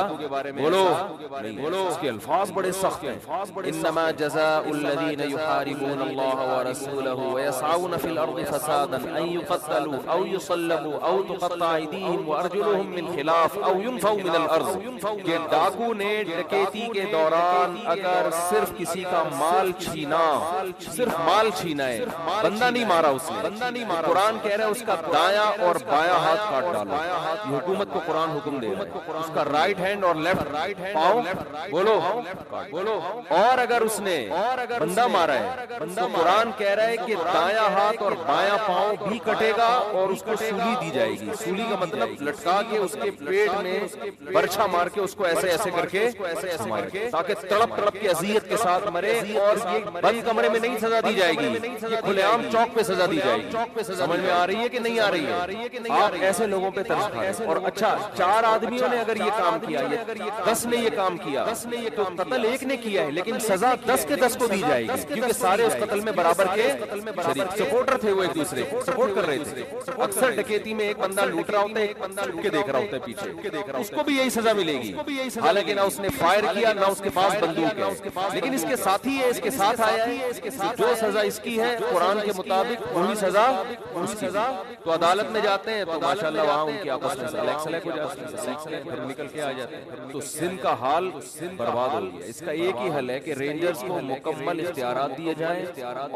بولو نہیں, بولو اس کے الفاظ بڑے سخت ہیں. انما جزاء الذین یحاربون اللہ ورسولہ ویسعون فی الارض فسادا ان یقتلوا او یصلبوا او تقطع ایدیہم وارجلہم من خلاف یسرق او ینفع من الارض، کہ ڈاکو نے ڈکیتی کے دوران اگر صرف کسی کا مال چھینا، صرف مال چھینا ہے، بندہ نہیں مارا اس نے، قرآن کہہ رہا ہے اس کا دایاں اور بایاں ہاتھ کاٹ ڈالو. یہ حکومت کو قرآن حکم دے رہا ہے، اس کا رائٹ ہینڈ اور لیفٹ پاؤں بولو. اور اگر اس نے بندہ مارا ہے تو قرآن کہہ رہا ہے کہ دایاں ہاتھ اور بایاں پاؤں بھی کٹے گا اور اس کو سولی دی جائے گی. سولی کا مطلب لٹکا کے اس کے پیٹ میں برچھا مار کے اس کو ایسے ایسے کر کے تاکہ تڑپ تڑپ کی اذیت کے ساتھ مرے. اور یہ بند کمرے میں نہیں سزا دی جائے گی، یہ کھلے عام چوک پہ سزا دی جائے گی. سمجھ میں آ رہی ہے کہ نہیں آ رہی ہے؟ آپ ایسے لوگوں پہ ترس کھائیں. اور اچھا 4 آدمیوں نے اگر یہ کام کیا، 10 نے یہ کام کیا تو قتل ایک نے کیا ہے لیکن سزا 10 کے 10 کو دی جائے گی، کیونکہ سارے اس قتل میں برابر کے شریک سپورٹر تھے، وہ ایک دوسرے سپورٹ کر رہے تھے. اکثر ڈکیتی میں ایک بندہ لوٹ رہا ہوتا ہے، ایک بندہ لوٹ کے دیکھ رہا ہوتا ہے پیچھے، اس کو بھی یہی سزا ملے گی. حالانکہ نہ اس نے فائر کیا نہ اس کے پاس بندوق ہے، لیکن اس کے ساتھی ہے، اس کے ساتھ آیا ہے، جو سزا اس کی ہے قرآن کے مطابق وہی سزا اس کی. تو عدالت میں جاتے ہیں تو ماشاءاللہ وہاں ان کی آپس میں سلیک ہو جاتی ہے، پھر نکل کے آ جاتے ہیں. تو سندھ کا حال برباد ہو گیا. اس کا ایک ہی حل ہے کہ رینجرز کو مکمل اختیارات دیے جائیں،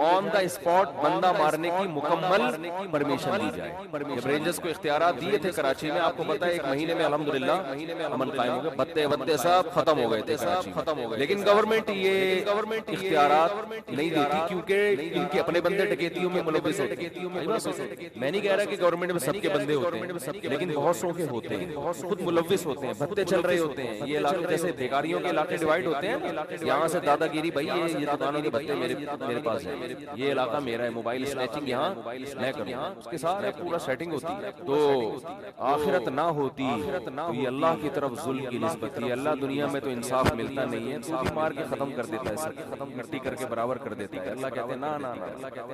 آن دا اسپاٹ بندہ مارنے کی مکمل پرمیشن دی جائے. جب رینجرز کو اختیارات دیے تھے کراچی میں، آپ کو پتا ہے 1 مہینے میں الحمدللہ امن قائم ہو گیا، بتے سب ختم ہو گئے تھے کراچی میں. لیکن گورنمنٹ یہ اختیارات نہیں دیتی کیونکہ ان کے اپنے بندے ڈکیتیوں میں ملوث ہوتے ہیں. میں نہیں کہہ رہا کہ گورنمنٹ میں سب کے بندے ہوتے ہیں، لیکن بہت سو کے ہوتے ہیں، خود ملوث ہوتے ہیں، بھتے چل رہے ہوتے ہیں. یہ علاقے جیسے بھیکاریوں کے علاقے ڈیوائیڈ ہوتے ہیں، یہاں سے دادا گیری بھائی یہ دکانوں کے بھتے میرے پاس ہے، یہ علاقہ میرا ہے، موبائل اسنیچنگ یہاں میں کروں، اس کے ساتھ پورا سیٹنگ ہوتی ہے. تو آخرت نہ ہوتی تو یہ اللہ کی طرف ظلم کی نسبت تھی. اللہ دنیا میں تو انصاف ملتا نہیں ہے، تو مار کے ختم کر دیتا ہے، سب ختم مٹی کر کے برابر کر دیتا ہے. اللہ کہتے ہیں نا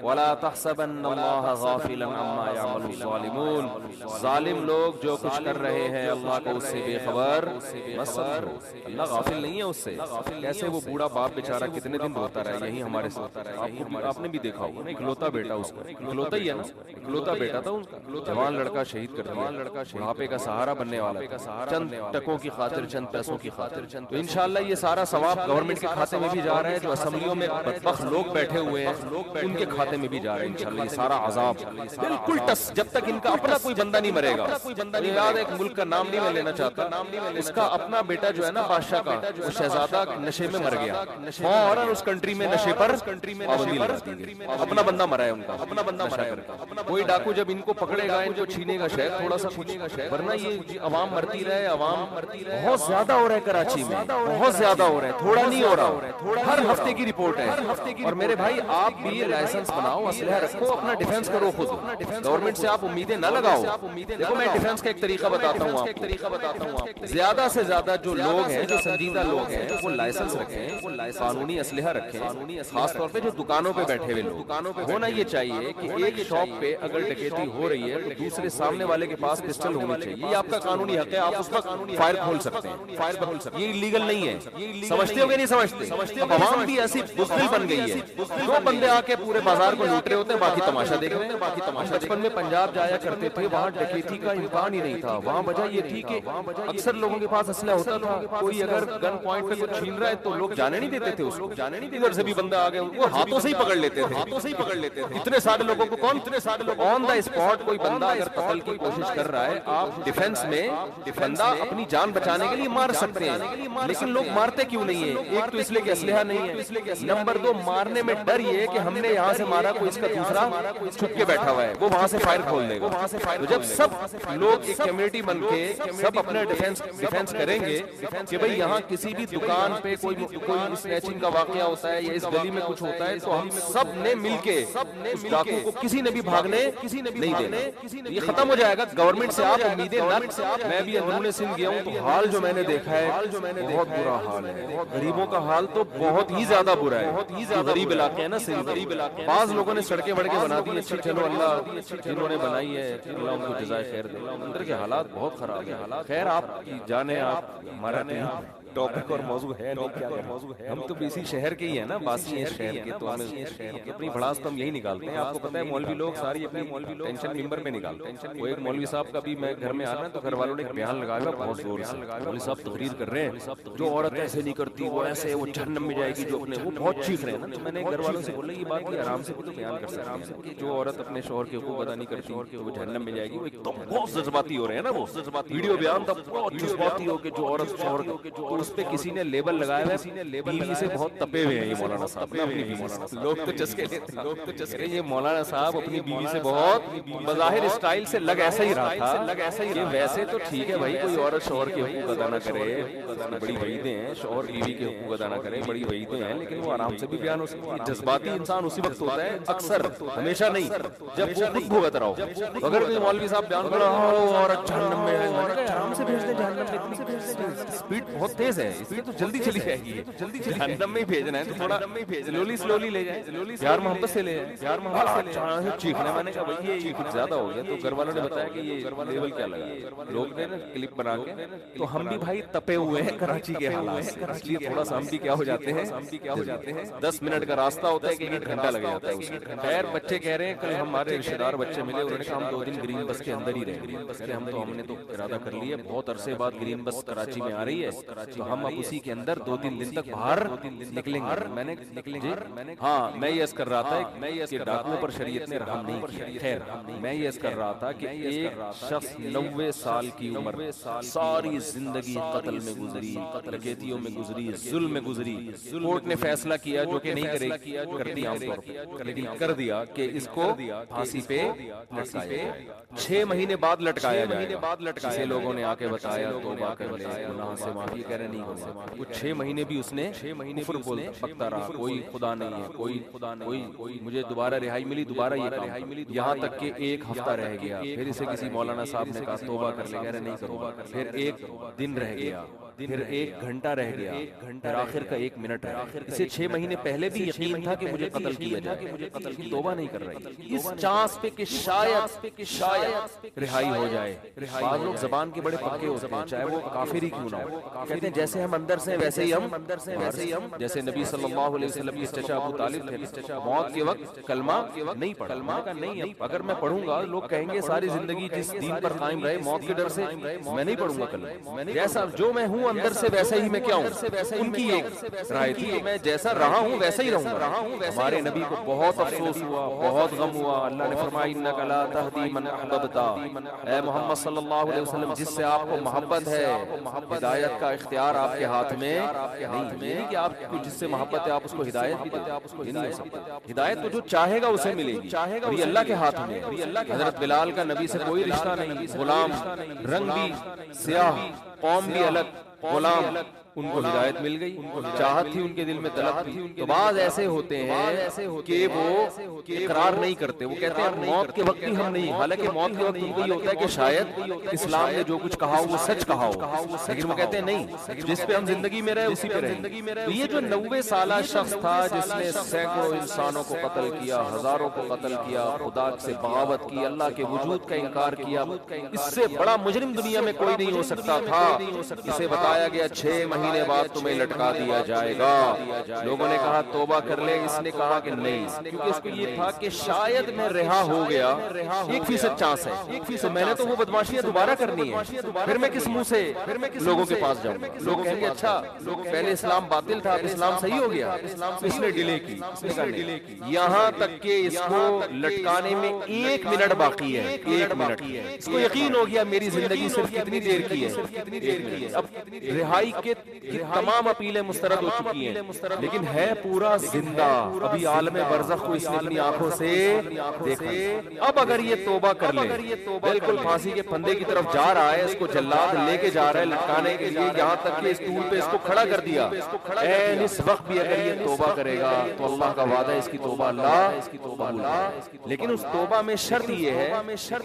وَلَا تَحْسَبَنَّ اللَّهَ غَافِلًا عَمَّا يَعْمَلُ الظَّالِمُونَ. ظالم لوگ جو کچھ کر رہے ہیں اللہ کو اس سے بے خبر مت سمجھو. اللہ غافل نہیں ہے اس سے. کیسے وہ بوڑھا باپ بیچارہ کتنے دن روتا رہا، یہی ہمارے ساتھ آپ نے بھی دیکھا ہوگا نا، اکلوتا بیٹا اس کا، اکلوتا ہی ہے نا، اکلوتا بیٹا تھا ان کا، جوان لڑکا شہید کر دیا، بڑھاپے کا سہارا بننے والا تھا، چند ٹکوں کی خاطر، چند پیسوں کی خاطر. تو انشاءاللہ یہ سارا ثواب گورنمنٹ کے کھاتے میں بھی جا رہا ہے، جو اسمبلیوں میں بدبخت لوگ بیٹھے ہوئے ہیں ان کے کھاتے میں بھی جا رہا ہے انشاءاللہ. یہ سارا عذاب بالکل ٹس، جب تک ان کا اپنا کوئی بندہ نہیں مرے گا. یاد ایک ملک کا نام نہیں میں لینا چاہتا، اس کا اپنا بیٹا جو ہے نا بادشاہ کا، وہ شہزادہ نشے میں مر گیا، اور اس کنٹری میں نشے پر پابندی لگا دی گئی. اپنا بندہ مرا ہے ان کا، اپنا بندہ مرا ہے. کوئی ڈاکو جب ان کو پکڑے گا ان کو چھینے گا شاید تھوڑا سا کچھ، ورنہ یہ عوام مرتی رہے. عوام بہت زیادہ ہو رہا ہے کراچی میں، بہت زیادہ ہو رہا ہے، تھوڑا نہیں ہو رہا. ہر ہفتے کی رپورٹ ہے. اور میرے بھائی آپ بھی لائسنس بناؤ، اسلحہ رکھو، اپنا ڈیفینس کرو خود. گورنمنٹ سے آپ امیدیں نہ لگاؤ. دیکھو میں ڈیفینس کا ایک طریقہ بتاتا ہوں آپ. زیادہ سے زیادہ جو لوگ ہیں، جو سنجیدہ لوگ ہیں، وہ لائسنس رکھیں، قانونی اسلحہ رکھیں. خاص طور پہ جو دکانوں پہ بیٹھے ہوئے لوگ، ہونا یہ چاہیے کہ ایک شاپ پہ اگر ڈکیتی ہو رہی ہے تو دوسرے سامنے والے کے پاس پسٹل ہونی چاہیے. یہ آپ کا قانونی حق ہے، آپ اس وقت فائر کھول سکتے ہیں، فائر کھول سکتے ہیں. یہ لیگل نہیں ہے. سمجھتے ہو کہ نہیں سمجھتے؟ اب عوام بھی ایسی بزدل بن گئی ہے، دو بندے آ کے پورے بازار کو لوٹ رہے ہوتے ہیں، باقی تماشا دیکھ رہے ہیں. بچپن میں پنجاب جایا کرتے تھے، وہاں ڈکیتی کا امکان ہی نہیں تھا. وہاں وجہ یہ تھی کہ اکثر لوگوں کے پاس اسلحہ ہوتا تھا. کوئی اگر گن پوائنٹ پہ کچھ چھین رہا ہے تو لوگ جانے نہیں دیتے تھے اس کو. ادھر سے بھی بندہ آ گیا وہ ہاتھوں سے ہی پکڑ لیتے تھے. اتنے سارے لوگوں کو کون آن دا اسپاٹ کوئی بندہ اگر قتل کی کوشش کر رہا ہے، آپ ڈیفینس میں بندہ اپنی جان بچانے کے لیے مار سکتے ہیں، لیکن لوگ مارتے کیوں نہیں ہیں؟ ایک تو اس لیے کہ اسلحہ نہیں ہے، نمبر 2 مارنے میں ڈر یہ کہ ہم نے یہاں سے مارا، کوئی اس کا دوسرا چھپ کے بیٹھا ہوا ہے، وہ وہاں سے فائر کھول دے گا. تو جب سب لوگ ایک کمیونٹی بن کے سب اپنا ڈیفینس کریں گے کہ بھئی یہاں کسی بھی دکان پہ کوئی اسنیچنگ کا واقعہ ہوتا ہے یا اس گلی میں کچھ ہوتا ہے تو ہم سب نے مل کے اس ڈاکو کو کسی نے بھی بھاگنے نہیں دینا. یہ ختم ہو جائے گا. گورنمنٹ سے آپ امیدیں نہ. میں بھی اندرون سندھ گیا ہوں تو حال جو میں نے دیکھا ہے بہت برا حال ہے. غریبوں کا حال تو بہت ہی زیادہ برا ہے. غریب علاقے ہیں نا سندھ، بعض لوگوں نے سڑکیں وڑکیں بنا دی اچھی، چلو اللہ جنہوں نے بنائی ہے اللہ ان کو جزائے خیر دے. اندر کے حالات بہت خراب ہیں. خیر آپ کی جانے، آپ ہمارا نہیں. ٹاپک اور موضوع ہے نہیں کیا موضوع ہے. ہم تو اسی شہر کے ہی ہیں نا، باسی ہیں شہر کے، تو ہمیں اپنی بھڑاس تو ہم یہی نکالتے ہیں. آپ کو پتہ ہے مولوی لوگ ساری اپنی ٹینشن ممبر پہ نکالتے ہیں. وہ ایک مولوی صاحب کا بھی میں گھر میں آنا تو گھر والوں نے ایک بیان لگایا بہت زور سے. مولوی صاحب تقریر کر رہے ہیں، جو عورت ایسے نہیں کرتی وہ ایسے وہ جہنم میں جائے گی، جو اپنے وہ بہت چیخ رہے ہیں نا. تو میں نے گھر والوں سے بولا یہ بات بھی آرام سے بھی تو بیان کر سکتے ہیں کہ جو عورت اپنے شوہر کے حقوق ادا نہیں کرتی تو وہ جہنم میں جائے گی. وہ ایک تو بہت جذباتی ہو رہے ہیں نا، وہ ویڈیو بیان تھا بہت جذباتی ہو کہ جو عورت شوہر تو اس پہ کسی نے لیبل لگایا ہے بیوی سے بہت تپے ہوئے ہیں یہ مولانا صاحب. لوگ تو چسکے لیتے ہیں یہ مولانا صاحب اپنی بیوی سے بہت بظاہر اسٹائل سے لگ ایسا ہی رہا تھا کہ ویسے تو ٹھیک ہے بھائی، کوئی عورت شوہر کے حقوق ادا نہ کرے، بڑی وعیدیں ہیں، شوہر بیوی کے حقوق ادا نہ کرے، بڑی وعیدیں ہیں، لیکن وہ آرام سے بھی بیان ہو سکتی ہے. جذباتی انسان اسی وقت ہوتا ہے اکثر، ہمیشہ نہیں، جب وہ خود بھوگت رہا ہو. اگر کوئی مولوی صاحب بیان کرا عورت جہنم میں ہے، آرام سے بھیج دیں جہنم میں. اسپیڈ بہت تیز ہے اس لیے تو جلدی چلی جائے گی. جہنم میں ہی بھیجنا ہے تو تھوڑا سلولی لے جائیں، پیار محبت سے لے جائیں. چیخنا، میں نے کہا بھائی یہ کچھ زیادہ ہو گیا. تو گھر والوں نے بتایا کہ یہ لیول کیا لگا، لوگ نے نا کلپ بنا کے. تو ہم بھی بھائی تپے ہوئے ہیں کراچی کے حالات سے، اس لیے تھوڑا سا ہم بھی کیا ہو جاتے ہیں 10 منٹ کا راستہ ہوتا ہے کہ 1 گھنٹہ لگ جاتا ہے. خیر بچے کہہ رہے ہیں کل ہمارے رشتے دار بچے ملے، انہوں نے کہا ہم 2 دن گرین بس کے اندر ہی رہیں. ہم نے تو ارادہ کر لیا، بہت عرصے بعد گرین بس کراچی میں آ رہی ہے تو ہم اب اسی کے اندر 2-3 دن تک باہر نکلیں گے. میں نے ہاں میں یہ کر رہا تھا کہ ڈاکوؤں پر شریعت نے رحم نہیں کیا. خیر میں یہ کر رہا تھا کہ ایک شخص 90 سال کی عمر ساری زندگی قتل میں گزری، ڈکیتیوں میں گزری، ظلم میں گزری. کورٹ نے فیصلہ کیا جو کہ نہیں کرتی عام طور پر، لیکن کر دیا کہ اس کو پھانسی پہ لٹکایا جائے. 6 مہینے بعد لٹکایا جائے. کسی لوگوں نے آ کے بتایا توبہ کر لے، گناہ سے معافی، کہہ رہے نہیں ہوگا. وہ 6 مہینے بھی اس نے کفر بولتا رہا، کوئی خدا نہیں ہے، کوئی مجھے دوبارہ رہائی ملی، دوبارہ یہ کام ملی، یہاں تک کہ 1 ہفتہ رہ گیا. پھر اسے کسی مولانا صاحب نے کہا توبہ کر لے، کہہ رہے نہیں کروں گا. پھر 1 دن رہ گیا، پھر 1 گھنٹہ رہ گیا، پھر آخر کا 1 منٹ رہ گیا. اسے 6 مہینے پہلے بھی یقین تھا کہ مجھے قتل کیا جائے، لیکن توبہ نہیں کر رہی اس چانس پہ کہ شاید رہائی ہو جائے. بعض لوگ زبان کے بڑے پکے ہوتے ہیں چاہے وہ کافر ہی کیوں نہ ہو. کہتے ہیں جیسے ہم اندر سے ویسے ہی ہم جیسے نبی صلی اللہ علیہ وسلم کے چچا ابو طالب تھے، موت کے وقت کلمہ نہیں پڑھا. نہیں، اگر میں پڑھوں گا لوگ کہیں گے ساری زندگی جس دین پر قائم رہے موت کے ڈر سے میں نہیں پڑھوں گا کلمہ. جیسا جو میں ہوں اندر سے ویسا ہی میں کیا ہوں. ان کی ایک رائے تھی میں جیسا رہا ہوں ویسا ہی رہوں گا. ہمارے نبی کو بہت افسوس ہوا، بہت غم ہوا. اللہ نے فرمایا انک لا تہدی من احببت، اے محمد صلی اللہ علیہ وسلم جس سے آپ کو محبت ہے ہدایت کا اختیار آپ کے ہاتھ میں نہیں کہ آپ کو جس سے محبت ہے آپ اس کو ہدایت بھی دیں. ہدایت تو جو چاہے گا اسے ملے گی، اور یہ اللہ کے ہاتھ میں. حضرت بلال کا نبی سے کوئی رشتہ نہیں، غلام، رنگ بھی سیاہ، قوم بھی الگ، غلام، ان کو ہدایت مل گئی. چاہت تھی ان کے دل میں، طلب تھی. تو بعض ایسے ہوتے ہیں کہ وہ اقرار نہیں کرتے، وہ کہتے ہیں موت کے وقت بھی ہم نہیں، حالانکہ موت کے وقت ان کو یہ ہوتا ہے کہ شاید اسلام نے جو کچھ کہا وہ سچ کہا ہو، لیکن وہ کہتے ہیں نہیں، جس پہ ہم زندگی میں رہے اسی پہ رہیں. تو یہ جو 90 سالہ شخص تھا جس نے سینکڑوں انسانوں کو قتل کیا، ہزاروں کو قتل کیا، خدا سے بغاوت کی، اللہ کے وجود کا انکار کیا، اس سے بڑا مجرم دنیا میں کوئی نہیں ہو سکتا تھا. اسے بتایا گیا 6 مہینے بعد تمہیں لٹکا دیا جائے گا. لوگوں نے کہا توبہ کر لے، اس نے کہا کہ نہیں، کیونکہ اس کو یہ تھا کہ شاید میں رہا ہو گیا، 1% چانس ہے، تو میں نے تو وہ بدماشیاں دوبارہ کرنی ہے، پھر میں کس منہ سے لوگوں کے پاس جاؤں. لوگ کہیں گے اچھا پہلے اسلام باطل تھا اب اسلام صحیح ہو گیا. اس نے ڈیلے کی، یہاں تک کہ اس کو لٹکانے میں 1 منٹ باقی ہے. 1 منٹ اس کو یقین ہو گیا میری زندگی صرف کتنی دیر کی ہے، 1 منٹ. اب رہائی کے تمام اپیلیں مسترد ہو چکی ہیں، لیکن ہے پورا زندہ. ابھی عالم برزخ کو اس نے اپنی آنکھوں سے دیکھا. اب اگر یہ توبہ کر لے، بالکل پھانسی کے پھندے کی طرف جا رہا ہے، اس کو جلاد لے کے جا رہا ہے لٹکانے کے لیے، یہاں تک کہ اس ٹول پہ اس کو کھڑا کر دیا. این اس وقت بھی اگر یہ توبہ کرے گا تو اللہ کا وعدہ ہے اس کی توبہ اللہ قبول کرے. لیکن اس توبہ میں شرط یہ ہے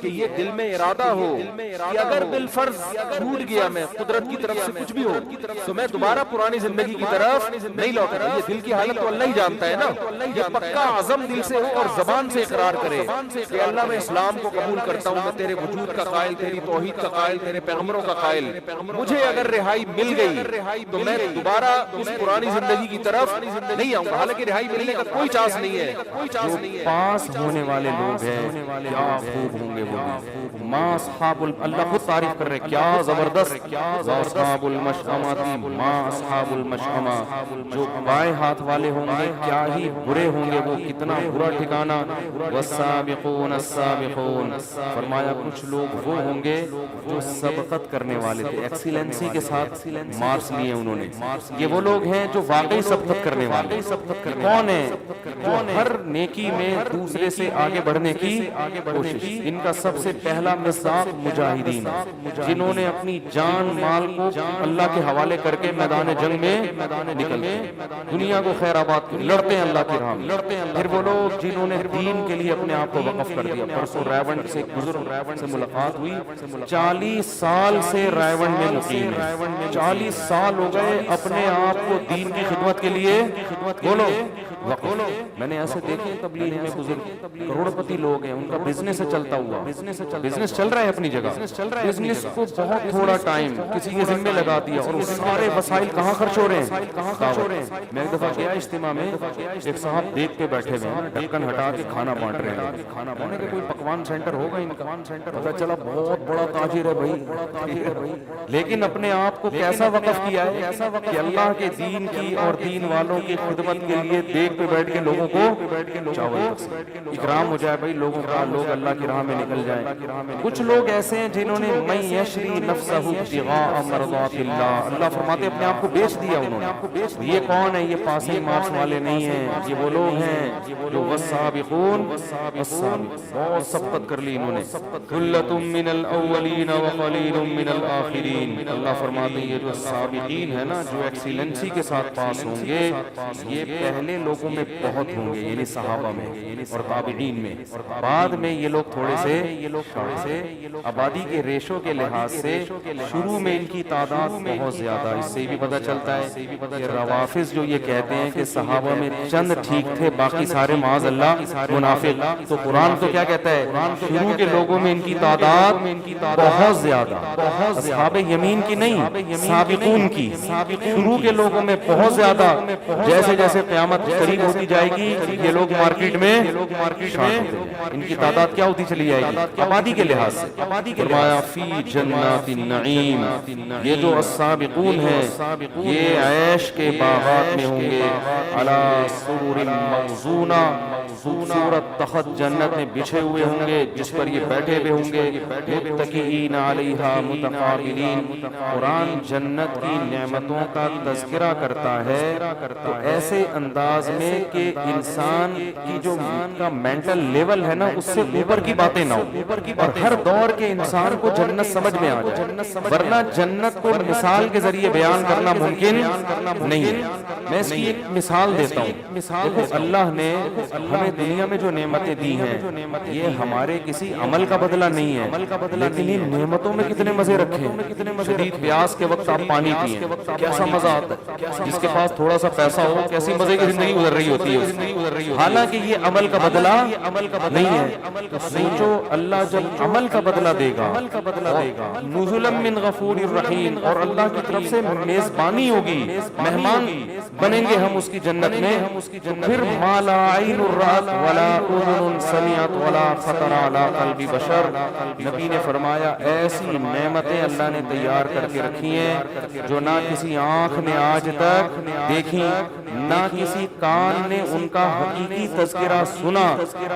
کہ یہ دل میں ارادہ ہو کہ اگر بالفرض چھوٹ گیا میں قدرت کی طرف سے کچھ بھی ہو تو میں دوبارہ پرانی زندگی کی طرف نہیں لوٹا. یہ دل کی حالت تو اللہ ہی جانتا ہے نا. یہ پکا عزم دل سے ہو اور زبان سے اقرار کرے کہ اللہ میں اسلام کو قبول کرتا ہوں, میں تیرے وجود کا قائل, تیری توحید کا قائل, تیرے پیغمبروں کا قائل. مجھے اگر رہائی مل گئی تو میں دوبارہ اس پرانی زندگی کی طرف نہیں آؤں گا. حالانکہ رہائی ملنے کا کوئی چانس نہیں ہے. جو پاس ہونے والے لوگ ہیں کیا خوب ہوں گے وہ بھی. ما اصحاب اللہ خود تعریف کر رہے کیا زبردست. اصحاب المشأمہ ما اصحاب المشأمہ, جو بائیں ہاتھ والے ہوں گے کیا ہی برے ہوں گے وہ, کتنا برا ٹھکانہ. والسابقون السابقون, فرمایا کچھ لوگ وہ ہوں گے جو سبقت کرنے والے تھے, ایکسیلنسی کے ساتھ مارکس لیے انہوں نے. یہ وہ لوگ ہیں جو واقعی سبقت کرنے والے. کون ہیں؟ جو ہر نیکی میں دوسرے سے آگے بڑھنے کی کوشش. ان کا سب سے پہلا مصداق مجاہدین, جنہوں نے اپنی جان مال کو اللہ کے حوالے کر کے میدان جنگ میں نکلتے دنیا کو خیر آباد لڑتے ہیں اللہ کی راہ میں. پھر وہ لوگ جنہوں نے دین کے لیے اپنے آپ کو وقف کر دیا. پرسوں رائیونڈ سے بزرگ سے ملاقات ہوئی, 40 سال سے رائیونڈ میں مقیم ہے. 40 سال ہو گئے اپنے آپ کو دین کی خدمت کے لیے بولو. میں نے ایسے دیکھے تبلیغ میں بزرگ کروڑ پتی لوگ ہیں, ان کا بزنس ہے چلتا ہوا, بزنس چل رہا ہے اپنی جگہ. بزنس کو بہت تھوڑا ٹائم کسی کے ذمہ لگا دیا اور وہ سارے وسائل کہاں خرچ ہو رہے ہیں. میں ایک دفعہ گیا اجتماع میں, ایک صاحب دیکھ کے بیٹھے ہوئے ہیں, ڈھکن ہٹا کے کھانا بانٹ رہے ہیں. کھانا کہ کوئی پکوان سینٹر ہوگا ان کا, پتا چلا بہت بڑا تاجر ہے بھائی. لیکن اپنے آپ کو کیسا وقف کیا ہے کہ اللہ کے دین کی اور دین والوں کی خدمت کے لیے دیکھ پہ بیٹھ کے لوگوں کو چاول اکرام ہو جائے بھائی لوگوں کا, لوگ اللہ کی راہ میں نکل جائیں. کچھ لوگ ایسے ہیں جنہوں نے من یشری نفسہ ابتغاء مرضات اللہ, اللہ فرماتے اپنے آپ کو بیچ دیا انہوں نے. یہ کون ہے؟ یہ پاسنگ مارکس والے نہیں ہیں, یہ وہ لوگ ہیں جو والسابقون بہت سبقت کر لی انہوں نے. ثلۃ من الاولین وقلیل من الاخرین, اللہ فرماتے ہیں یہ جو سابقین ہے نا, جو ایکسیلنسی کے ساتھ پاس ہوں گے, یہ پہلے لوگوں میں بہت ہوں گے, یعنی صحابہ میں اور تابعین میں. بعد میں یہ لوگ تھوڑے سے آبادی کے ریشو کے لحاظ سے شروع میں ان کی تعداد بہت زیادہ. اس سے بھی پتہ چلتا ہے کہ روافض جو یہ کہتے ہیں کہ صحابہ میں چند ٹھیک تھے باقی سارے معاذ اللہ منافق, تو قرآن تو کیا کہتا ہے, شروع کے لوگوں میں ان کی تعداد بہت زیادہ. اصحاب یمین کی نہیں, سابقون کی. شروع کے لوگوں میں بہت زیادہ. جیسے جیسے قیامت قریب ہوتی جائے گی یہ لوگ مارکیٹ میں ان کی تعداد کیا ہوتی چلی جائے گی آبادی کے لحاظ سے. فرمایا فی جنات النعیم, یہ جو السابقون ہیں یہ عیش کے باغات میں ہوں گے. علی سرر موضونہ, خوبصورت تخت جنت میں بچھے ہوئے ہوں گے جس پر یہ بیٹھے ہوئے ہوں گے. متکئین علیہا متقابلین, قرآن جنت کی نعمتوں کا تذکرہ کرتا ہے تو ایسے انداز میں کہ انسان کی جو کا مینٹل لیول ہے نا اس سے اوپر کی باتیں نہ ہو, اور ہر دور کے انسان کو جنت سمجھ میں آ جائے, ورنہ جنت کو مثال کے ذریعے بیان کرنا ممکن نہیں ہے. میں اس کی ایک مثال دیتا ہوں. دیکھو اللہ نے ہمیں دنیا میں جو نعمتیں دی ہیں یہ ہمارے کسی عمل کا بدلہ نہیں ہے, لیکن ان نعمتوں میں کتنے مزے رکھے ہیں. شدید پیاس کے وقت آپ پانی پیئیں کیسا مزہ آتا ہے, جس کے پاس تھوڑا سا پیسہ ہو کیسی مزے کی زندگی گزر رہی ہوتی ہے. حالانکہ یہ عمل کا بدلہ نہیں ہے. تو سوچو اللہ جب عمل کا بدلہ دے گا, نزلا من غفور الرحیم, اور اللہ کی طرف سے میزبانی ہوگی, مہمان بنیں گے ہم اس کی جنت میں. پھر ما لا عین رأت ولا اذن سمعت ولا خطر علی قلب بشر. نبی نے فرمایا ایسی نعمتیں اللہ نے تیار کر کے رکھی ہیں جو نہ کسی آنکھ نے آج تک دیکھی, نہ کسی کان نے ان کا حقیقی تذکرہ سنا,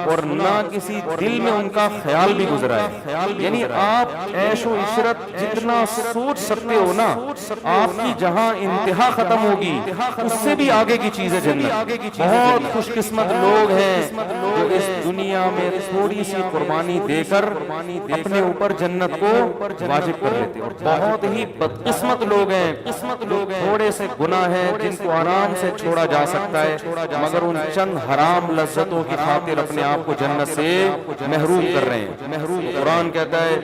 اور نہ کسی دل میں ان کا خیال بھی گزرا ہے. یعنی آپ عیش و عشرت جتنا سوچ سکتے ہو نا, آپ کی جہاں انتہا ختم ہوگی اس سے بھی آگے کی چیز ہے جنت. بہت خوش قسمت لوگ ہیں جو اس دنیا میں تھوڑی سی قربانی دے کر اپنے اوپر جنت کو واجب کر لیتے ہیں. اور بہت ہی بدقسمت لوگ ہیں جو تھوڑے سے گناہ ہیں جن کو آرام سے چھوڑا جا سکتا ہے مگر ان چند حرام لذتوں کی خاطر اپنے آپ کو جنت سے محروم کر رہے ہیں. قرآن کہتا ہے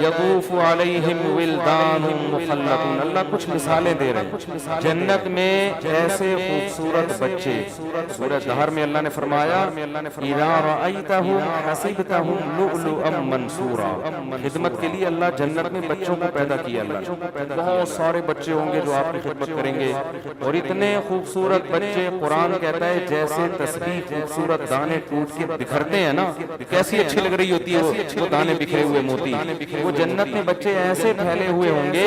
یطوف علیہم ولدان مخلدون. اللہ کچھ مثالیں دے رہے ہیں جنت میں ایسے خوبصورت بچے. سورہ دہر میں اللہ نے فرمایا اذا رأیتہم حسبتہم لؤلؤا منثورا. خدمت کے لیے اللہ جنت میں بچوں کو پیدا کیا. اللہ بہت سارے بچے ہوں گے جو آپ کی خدمت کریں گے اور اتنے خوبصورت بچے. قرآن کہتا ہے جیسے تسبیح خوبصورت دانے ٹوٹ کے بکھرتے ہیں نا, کیسی اچھی لگ رہی ہوتی ہے وہ دانے بکھرے ہوئے موتی. وہ جنت میں بچے ایسے پھیلے ہوئے ہوں گے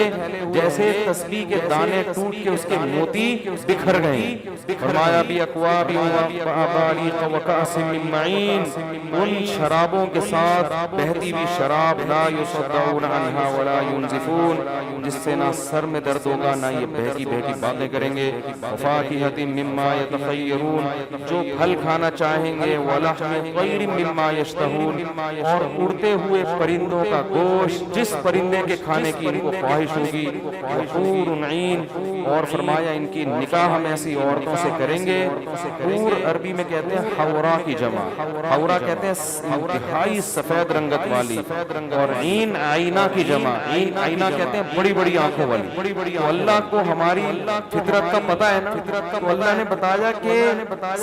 جیسے تسبیح کے دانے ٹوٹ کے اس کے موتی بکھر گئے. فرمایا بھی اکواب واباریق وکأس من معین. ان شرابوں کے ساتھ بہتی ہوئی شراب لا یصدعون عنہا ولا ینزفون, جس سے نہ سر میں درد ہوگا نہ یہ بہکی بہکی باتیں کریں گے. وفاکہۃ مما یتخیرون. جو پھل کھانا چاہیں گے. ولحم طیر مما یشتہون. اور اڑتے ہوئے پرندوں کا گوشت جس پرندے کے کھانے کی ان کو خواہش ہوگی. حور عین. اور فرمایا ان کی نکاح ہم ایسی عورتوں سے کریں گے. حور عربی میں کہتے ہیں حورا کی جمع. حورا کہتے ہیں انتہائی سفید رنگت والی, اور عین آئینہ کی جمع. عین آئینہ کہتے ہیں بڑی بڑی آنکھوں والی. تو اللہ کو ہماری فطرت کا پتہ ہے نا, تو اللہ نے بتایا کہ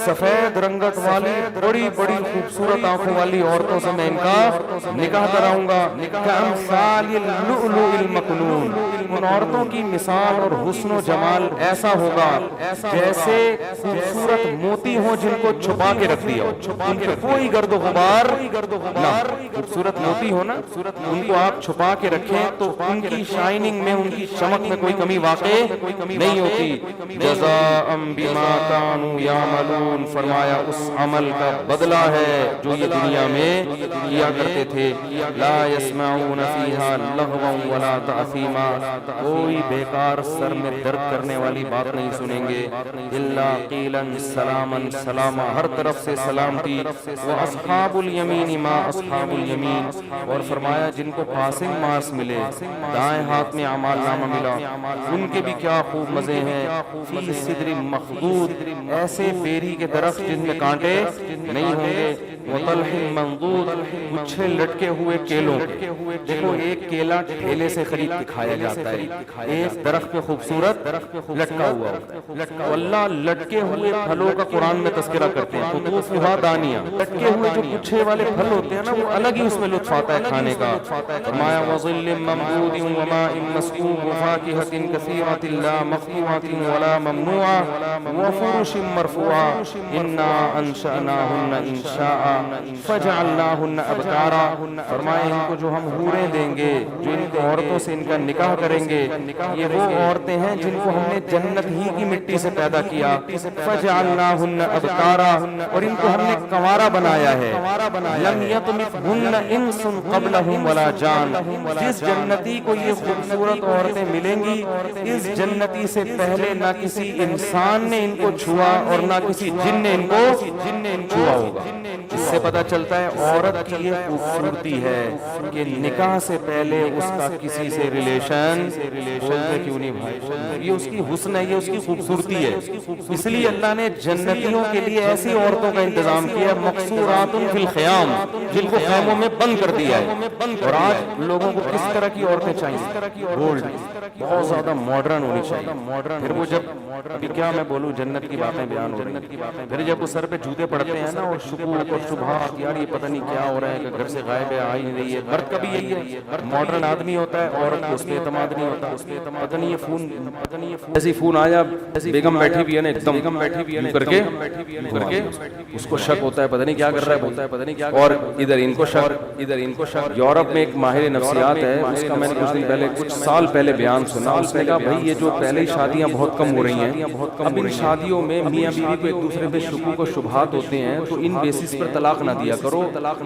سفید رنگت والی بڑی بڑی خوبصورت آنکھوں والی عورتوں سے میں ان کا نکاح کراؤں گا. کأمثال اللؤلؤ المکنون. ان عورتوں کی مثال اور حسن و جمال ایسا ہوگا جیسے خوبصورت موتی ہوں جن کو چھپا کے رکھ دیا ہو, ان پہ کوئی گرد و غبار نہ. خوبصورت موتی ہو نا, ان کو آپ چھپا کے رکھیں تو ان کی شائننگ میں ان کی چمک میں کوئی کمی واقع نہیں ہوتی. جزاء بما كانوا يعملون. فرمایا اس عمل کا بدلہ ہے جو یہ دنیا میں کیا کرتے تھے. لا يسمعون فيها لغوا ولا تأثیما. کوئی بیکار سر میں درد کرنے والی بات نہیں سنیں گے. الا قیلا سلاما سلاما. ہر طرف سے سلامتی. واصحاب الیمین ما اصحاب الیمین. اور فرمایا جن کو پاسنگ مارکس ملے, دائیں ہاتھ میں اعمال نامہ ملا, ان کے بھی کیا خوب مزے ہیں. فی سدر مخضود. ایسے بیری کے درخت جن میں کانٹے نہیں ہوں گے. وطلح منضود. گچھے لٹکے ہوئے کیلوں کے. دیکھو ایک کیلا ٹھیلے سے خرید کے کھایا جاتا ہے, ایک درخت پہ خوبصورت لٹکا ہوا ہوتا. اللہ لٹکے ہوئے پھلوں کا قرآن میں تذکرہ کرتے ہیں. قطوفها دانیہ. لٹکے ہوئے جو گچھے والے پھل ہوتے ہیں نا وہ الگ ہی اس میں لطف آتا ہے کھانے کا. فرمایا وظل ممدود وماء مسکوب وفاکہۃ کثیرۃ لا مقطوعۃ ولا ممنوعۃ وفرش مرفوعۃ. انا انشأناہن انشاء فجعلناہن ابکارا. فرمایا ان کو جو ہم حوریں دیں گے, جو ان کو عورتوں سے ان کا نکاح کریں گے, یہ وہ عورتیں ہیں جن کو ہم نے جنت ہی کی مٹی سے پیدا کیا. فجعلناہن ابکارا. اور ان کو ہم نے کنوارا بنایا ہے. لم یطمثہن انس قبلہم ولا جان. جس جنتی کو یہ خوبصورت عورتیں ملیں گی اس جنتی سے پہلے نہ کسی انسان نے ان کو چھوا اور نہ کسی جن نے ان کو چھوا ہوگا. اس سے پتہ چلتا ہے عورت کی یہ خوبصورتی ہے کہ نکاح سے پہلے اس کا کسی سے ریلیشن بولتے کیوں نہیں بھائی, یہ اس کی حسن ہے, یہ اس کی خوبصورتی ہے. اس لیے اللہ نے جنتیوں کے لیے ایسی عورتوں کا انتظام کیا مقصورات فی الخیام, جن کو خیموں میں بند کر دیا ہے. اور آج لوگوں کو کس طرح کی عورتیں چاہیے؟ گولڈ, بہت زیادہ ماڈرن ہونی چاہیے. پھر وہ جب ابھی کیا میں بولوں جنت کی باتیں بیان ہو رہی ہیں, پھر جب وہ سر پہ جوتے پڑتے ہیں نا اور شکوک اور شبہات, یار یہ پتہ نہیں کیا ہو رہا ہے کہ گھر سے غائب ہے, آ ہی نہیں رہی ہے. مرد کا بھی یہی ہے, ماڈرن آدمی ہوتا ہے, عورت کو اس پہ اعتماد نہیں ہوتا. پتہ نہیں یہ فون ایسی فون آیا, بیگم بیٹھی ہوئی ہے نا ایک دم کر کے اس کو شک ہوتا ہے پتہ نہیں کیا کر رہا ہے, بولتا ہے پتہ نہیں کیا, اور ادھر ان کو شک. یورپ میں ایک ماہر نفسیات ہے, اس کا میں نے کچھ دن پہلے کچھ سال پہلے بیان سنا. اس نے کہا بھائی یہ جو پہلے ہی شادیاں بہت کم ہو رہی ہیں, اب ان شادیوں میں میاں بیوی کو ایک دوسرے پہ شکوک و شبہات ہوتے ہیں, تو ان بیسس پر طلاق نہ دیا کرو.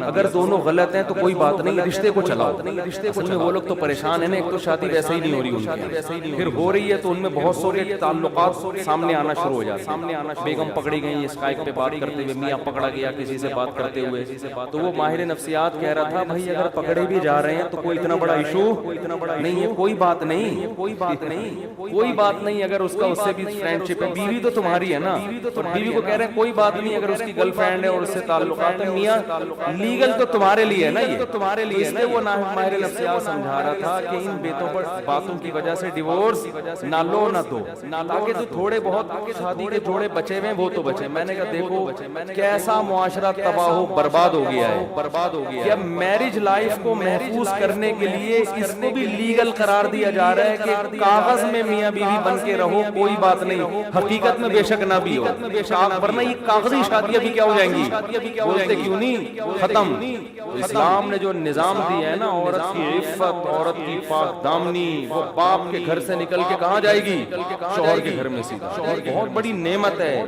اگر دونوں غلط ہیں تو کوئی بات نہیں, رشتے کو چلاؤ. اصل میں وہ لوگ تو پریشان ہیں نا, ایک تو شادی ویسے ہی نہیں ہو رہی ان کی، پھر ہو رہی ہے تو ان میں بہت سارے تعلقات سامنے آنا شروع ہو جاتے ہیں. بیگم پکڑی گئی اسکائپ پہ بات کرتے ہوئے، میاں پکڑا گیا کسی سے بات کرتے ہوئے، تو وہ ماہر نفسیات کہہ رہا تھا بھائی اگر پکڑے بھی جا رہے ہیں تو کوئی اتنا بڑا ایشو نہیں ہے، کوئی بات نہیں، کوئی بات نہیں اگر اس کا اس سے بھی فرینڈ شپ ہے. بیوی تو تمہاری ہے نا، اور بیوی کو کہہ رہے ہیں کوئی بات نہیں اگر اس کی گرل فرینڈ ہے اور اس سے تعلقات ہیں، میاں لیگل تو تمہارے لیے ہے نا، یہ تمہارے لیے. اس لیے وہ ماہر نفسیات سمجھا رہا تھا کہ ان باتوں کی وجہ سے ڈیورس نہ لو نہ دو، تاکہ جو تھوڑے بہت شادی کے جوڑے بچے ہوئے وہ تو بچے. میں نے کہا دیکھو کیسا معاشرہ تباہ و برباد ہو گیا ہے کہ اب میرج لائف کو محفوظ کرنے کے لیے اس کو بھی لیگل قرار دیا جا رہا ہے کہ کاغذ میں میاں بیوی بن کے رہو کوئی بات نہیں، حقیقت میں بے شک نہ بھی ہو، ورنہ یہ کاغذی شادیاں بھی کیا ہو جائیں گی. بولتے کیوں نہیں ختم. اسلام نے جو نظام دیا ہے نا، عورت کی عفت، عورت کی پاک دامنی، وہ باپ کے گھر سے نکل کے کہاں جائے گی؟ شوہر کے گھر میں سیدھا. بہت بڑی نعمت ہے.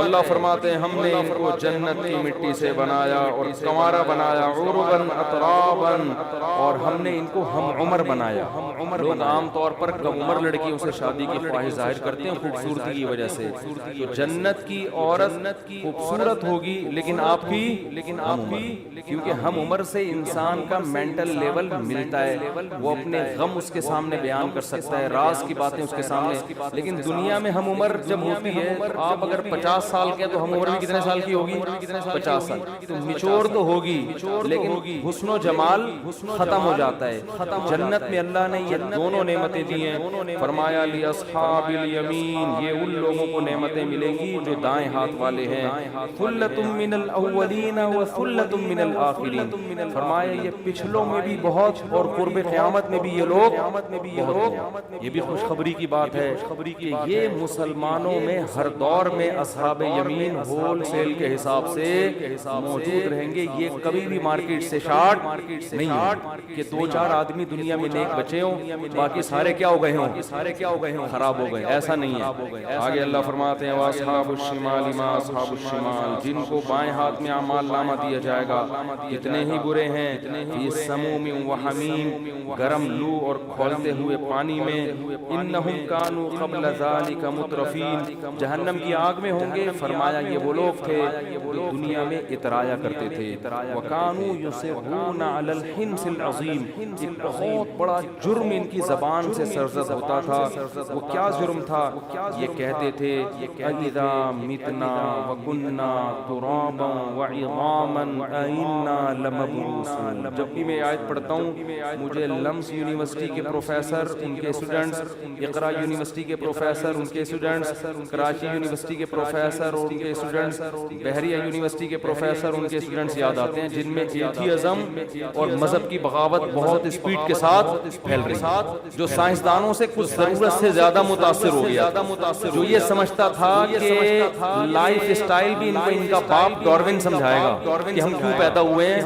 اللہ فرماتے ہیں ہم نے ان کو جنت کی مٹی سے بنایا اور کنوارا بنایا، عرباً اتراباً، اور ہم نے ان کو ہم عمر بنایا. لوگ عام طور پر کم عمر لڑکیوں سے شادی کی خواہش ظاہر کرتے ہیں خوبصورتی کی وجہ سے. تو جنت کی عورت خوبصورت ہوگی لیکن آپ کی کیونکہ ہم عمر سے انسان کا مینٹل لیول ملتا ہے، وہ اپنے غم اس کے سامنے بیان کر سکتا ہے، راز کی باتیں اس کے سامنے. لیکن دنیا میں ہم عمر جب ہوتی ہے، آپ اگر 50 سال کے تو ہم عمر بھی کتنے سال کی ہوگی؟ 50 سال. تو میچور تو ہوگی لیکن حسن و جمال ختم ہو جاتا ہے. جنت میں اللہ نے یہ دونوں نعمتیں دی ہیں. فرمایا لاصحاب الیمین، یہ ان لوگوں کو نعمتیں ملیں گی جو دائیں ہاتھ والے ہیں. ثلۃ من الاولین وثلۃ من الآخرین. فرمایا یہ پچھلوں میں بھی بہت اور قرب قیامت میں بھی یہ لوگ بہت. یہ بھی خوشخبری کی بات ہے کہ یہ مسلمانوں میں ہر دور میں اصحاب یمین ہول سیل کے حساب سے موجود رہیں گے. یہ کبھی بھی مارکیٹ سے شارٹ نہیں ہے کہ 2-4 آدمی دنیا میں نیک بچے ہوں باقی سارے کیا ہو گئے ہوں، خراب ہو گئے. ایسا نہیں ہے. آگے اللہ فرماتے ہیں واصحاب الشمال ما اصحاب الشمال، جن کو بائیں ہاتھ میں اعمال نامہ دیا جائے گا کتنے ہی برے ہیں. فی سموم و حمیم، گرم لو اور کھولتے ہوئے پانی میں. انہم کانوا قبل ذلک مترفین، جہنم کی آگ میں ہوں گے. فرمایا یہ وہ لوگ تھے جو دنیا میں اترایا کرتے تھے. وکانوا یصرون علی الحنث العظیم، ایک بہت بڑا جرم ان کی زبان سے سرزد ہوتا تھا. وہ کیا جرم تھا؟ یہ کہتے تھے اذا متنا وکنا ترابا وعظاما ائنا لمبعوثون. جب بھی میں آیت پڑھتا ہوں مجھے لمس یونیورسٹی کے پروفیسر، ان کے اسٹوڈنٹس، اقرا یونیورسٹی کے پروفیسر، ان کے اسٹوڈنٹس، کراچی یونیورسٹی کے پروفیسر اور ان کے اسٹوڈنٹس، بحریہ یونیورسٹی کے پروفیسر ان کے اسٹوڈنٹس یاد آتے ہیں جن میں ایتھیزم اور مذہب کی بغاوت بہت اسپیڈ کے ساتھ پھیل رہی ہے، جو سائنسدانوں سے کچھ ضرورت سے زیادہ متاثر ہو گیا، جو یہ سمجھتا تھا کہ لائف اسٹائل بھی ان کا باپ ڈاروین سمجھائے گا کہ ہم کیوں پیدا ہوئے ہیں،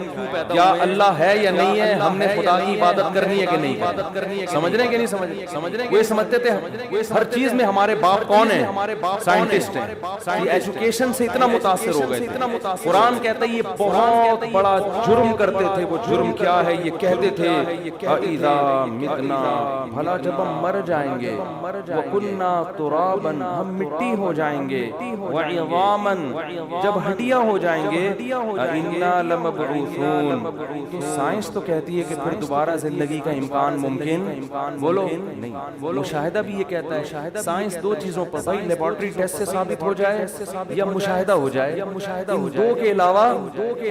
کیا اللہ ہے یا نہیں ہے، ہم نے خدا کی عبادت کرنی ہے کہ نہیں کرنی. سمجھ رہے ہیں کہ نہیں سمجھ رہے؟ وہ سمجھتے تھے ہر چیز میں ہمارے باپ کون ہیں؟ سائنٹسٹ ہیں. یہ ایجوکیشن سے اتنا متاثر ہو گئے تھے. قرآن کہتا ہے یہ بہت بڑا جرم کرتے تھے. وہ جرم کیا ہے؟ یہ کہتے تھے اذا متنا، بھلا جب ہم مر جائیں گے، وکنا ترابا، ہم مٹی ہو جائیں گے، وعظاما، جب ہڈیاں ہو جائیں گے، انا لمبعوثون. تو سائنس تو کہتی ہے کہ پھر دوبارہ زندگی کا امکان ممکن، بولو نہیں. مشاہدہ بھی یہ کہتا ہے. سائنس دو چیزوں پر، بھائی لیبارٹری ٹیسٹ سے ثابت ہو جائے یا مشاہدہ ہو جائے، ان دو کے علاوہ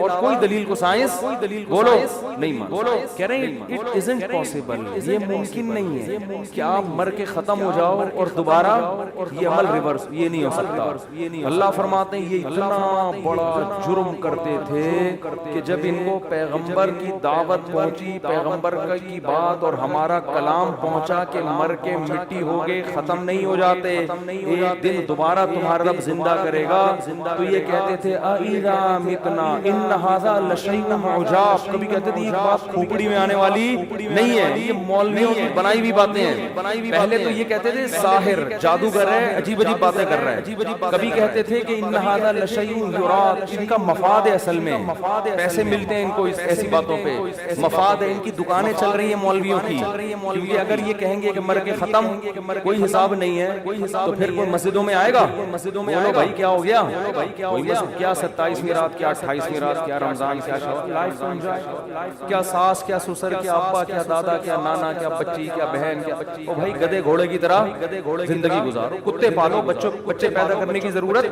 اور کوئی دلیل کو سائنس بولو نہیں مان. کہہ رہے ہیں اٹ ازنٹ پاسبل، یہ ممکن نہیں ہے کہ آپ مر کے ختم ہو جاؤ اور دوبارہ یہ عمل ریورس، یہ نہیں ہو سکتا. اللہ فرماتے ہیں یہ اتنا بڑا جرم کرتے تھے کہ جب ان کو پیغمبر کی دعوت پہنچی، پیغمبر کی بات اور ہمارا کلام پہنچا کہ مر کے مٹی ہو گئے، ختم نہیں ہو جاتے، ایک دن دوبارہ تمہارا رب زندہ کرے گا، تو یہ کہتے تھے اذا متنا ان ھذا لشیء عجاب. کبھی کہتے تھے یہ بات کھوپڑی میں آنے والی نہیں ہے، یہ مولویوں کی بنائی ہوئی باتیں ہیں. پہلے تو یہ کہتے تھے ساحر، جادوگر ہے، عجیب عجیب باتیں کر رہا ہے. کبھی کہتے تھے کہ ان ھذا لشیء یراد، ان کا مفاد ہے، اصل میں پیسے ملتے ہیں ان کو ایسی باتوں پہ، مفاد ہے، ان کی دکانیں چل رہی ہیں مولویوں کی. کیونکہ اگر یہ کہیں گے کہ مر کے ختم کوئی حساب نہیں ہے تو پھر کوئی مسجدوں میں آئے گا؟ بولو بھائی کیا ہو گیا؟ کیا 27ویں رات، کیا 28ویں رات، کیا رمضان، کیا شوال، لائف کو انجوائے، کیا ساس، کیا سسر، کیا ابا، کیا دادا، کیا نانا، کیا بچی، کیا بہن، کیا او بھائی گدے گھوڑے کی طرح زندگی گزارو، کتے پالو، بچے پیدا کرنے کی ضرورت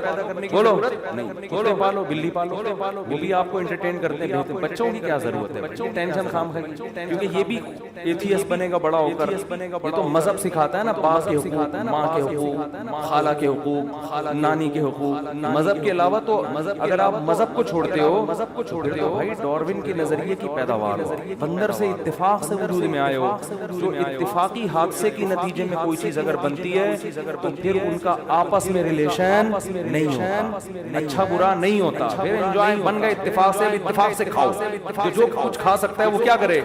بولو نہیں، کتے پالو، بلی پالو، وہ بھی آپ کو انٹرٹین کرتے ہیں، بچوں کی کیا ضرورت ہے؟ بچوں ٹینشن خام ہے، کیونکہ یہ بھی ایتھیسٹ بنے گا بڑا ہو کر، یہ تو مذہب سکھاتا ہے نا، باپ کے حقوق، ماں کے حقوق، خالہ کے حقوق، نانی کے حقوق، مذہب کے علاوہ تو اگر آپ مذہب کو چھوڑتے ہو بھائی ڈاروین کے نظریے کی پیداوار ہو، بندر سے اتفاق سے وجود میں آئے ہو، جو اتفاقی حادثے کی نتیجے میں کوئی چیز اگر بنتی ہے تو پھر ان کا آپس میں ریلیشن نہیں ہوتا، اچھا برا نہیں ہوتا، پھر انجوائے بن گئے اتفاق سے، اتفاق سے کھاؤ، جو کچھ کھا سکتا ہے وہ کیا کرے؟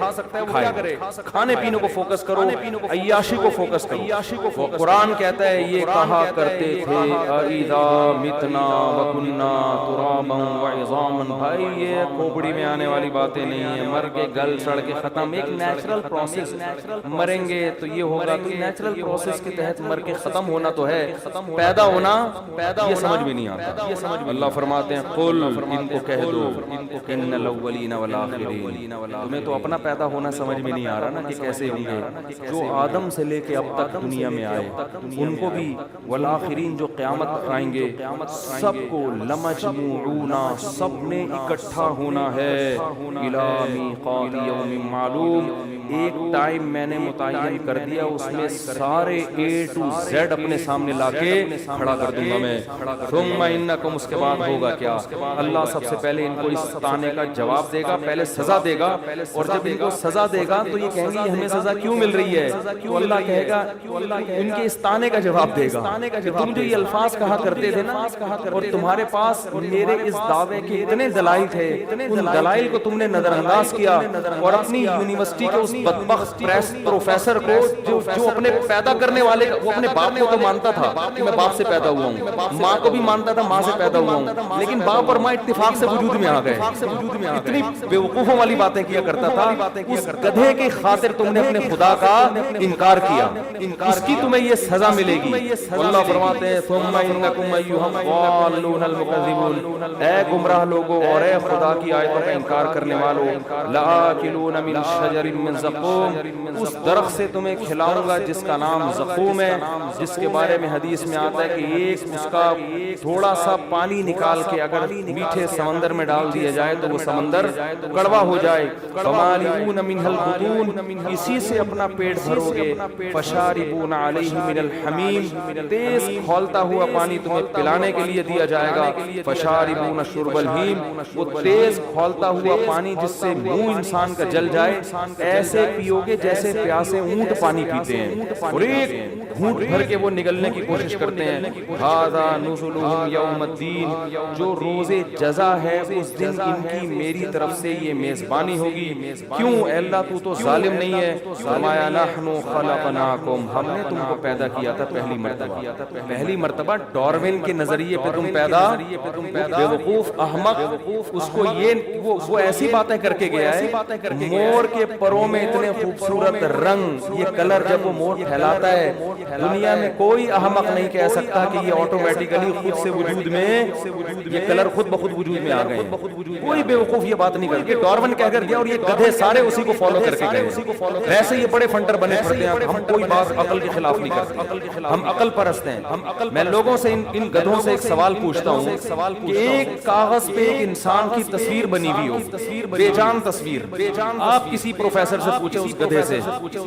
کھائے، کھانے پینے کو فوکس کرو، عیاشی کو فوکس کرو۔ قرآن کہتا ہے یہ کہا کرتے تھے اِذَا مِتْنَا وَكُنَّا تُرَابًا وَعِظَامًا، بھائی یہ کھوپڑی میں آنے والی باتیں نہیں ہیں، مر کے گل سڑ کے ختم، ایک نیچرل پروسیس، مریں گے تو یہ ہوگا، تو نیچرل پروسیس کے تحت مر کے ختم ہونا تو ہے، پیدا ہونا یہ سمجھ میں نہیں آتا۔ اللہ فرماتے ہیں قل، ان کو کہہ دو ان الاولین والآخرین، تمہیں تو اپنا پیدا ہونا سمجھ میں نہیں آ رہا نا کہ کیسے ہوں گے، جو آدم سے لے کے اب تک دنیا میں آئے ان کو بھی، والآخرین جو قیامت آئیں گے سب کو، لمجموعون سب نے اکٹھا ہونا ہے، الی میقات یوم معلوم، ایک ٹائم میں نے متعین کر دیا، اس میں سارے A to Z اپنے سامنے لا کے کھڑا کر دوں گا میں، ثم انکم، اس کے بعد ہوگا کیا؟ اللہ سب سے پہلے ان کو اس طعنے کا جواب دے گا، پہلے سزا دے گا، اور جب ان کو سزا دے گا تو یہ کہیں گے ہمیں سزا کیوں مل رہی ہے؟ تو اللہ کہے گا ان کے اس طعنے کا جواب دے گا کہ تم جو یہ الفاظ کہا کرتے تھے نا، اور تمہارے پاس میرے اس دعوے کے اتنے دلائل تھے، ان دلائل کو تم نے نظر انداز کیا، اور اپنی یونیورسٹی کے اس بدبخت پروفیسر کو جو اپنے پیدا کرنے والے، وہ اپنے باپ کو تو مانتا تھا کہ میں باپ سے پیدا ہوا ہوں، ماں کو بھی مانتا تھا ماں سے پیدا ہوا ہوں، لیکن باپ اور ماں اتفاق سے وجود میں آ گئے، اتنی بیوقوفوں والی باتیں کیا کرتا تھا، اس گدھے کی خاطر تم نے اپنے خدا کا انکار کیا، اس کی تمہیں یہ سزا ملے گی۔ اللہ فرماتے ہیں ثم انکم ایھا الضالون المکذبون، اے گمراہ لوگوں اور اے خدا کی آیتوں کا انکار کرنے والوں، لآکلون من شجر من زقوم، اس درخت سے تمہیں کھلاؤں گا جس کا نام زقوم ہے، جس کے بارے میں حدیث میں آتا ہے کہ ایک اس کا تھوڑا سا پانی نکال کے اگر میٹھے سمندر میں ڈال دیا جائے تو وہ سمندر کڑوا ہو جائے، فمالئون منہ البطون، اسی سے اپنا پیٹ بھرو گے، فشاربون علیہ من الحمیم، تیز کھولتا ہوا پانی تمہیں پلانے کے لیے دیا جائے گا، فشاربون شرب الہیم، وہ تیز کھولتا ہوا پانی جس سے منہ انسان کا جل جائے، ایسے پیو گے جیسے پیاسے اونٹ پانی پیتے ہیں، اور ایک گھونٹ بھر کے وہ نگلنے کی کوشش کرتے ہیں۔ ھذا نزلھم یوم الدین، جو روز جزا ہے اس دن ان کی میری طرف سے یہ میزبانی ہوگی۔ کیوں اے اللہ تو تو ظالم نہیں ہے؟ فرمایا نحن خلقناکم، ہم نے تم کو پیدا کیا تھا پہلی مرتبہ ڈاروین کے نظریے پہ تم پیدا، بے وقوف احمق، اس کو یہ وہ ایسی باتیں کر کے گیا ہے، مور کے پروں میں اتنے خوبصورت رنگ، یہ کلر جب وہ مور پھیلاتا ہے دنیا میں کوئی احمق نہیں کہہ سکتا کہ یہ آٹومیٹیکلی خود سے وجود میں، یہ کلر خود بخود وجود میں آ گئے ہیں، کوئی بے وقوف یہ بات نہیں کرتے، ڈاروین کہہ کر گیا اور یہ گدھے سارے اسی کو فالو کر کے گئے، ویسے یہ بڑے فنٹر بنے پھرتے ہیں، ہم کوئی بات عقل کے خلاف نہیں کرتے، ہم عقل پرست ہیں۔ میں لوگوں سے ان گدھوں سے ایک سوال پوچھتا ہوں کہ ایک کاغذ پہ ایک انسان کی تصویر بنی ہوئی ہو، بے جان تصویر، آپ کسی پروفیسر سے پوچھیں اس گدھے سے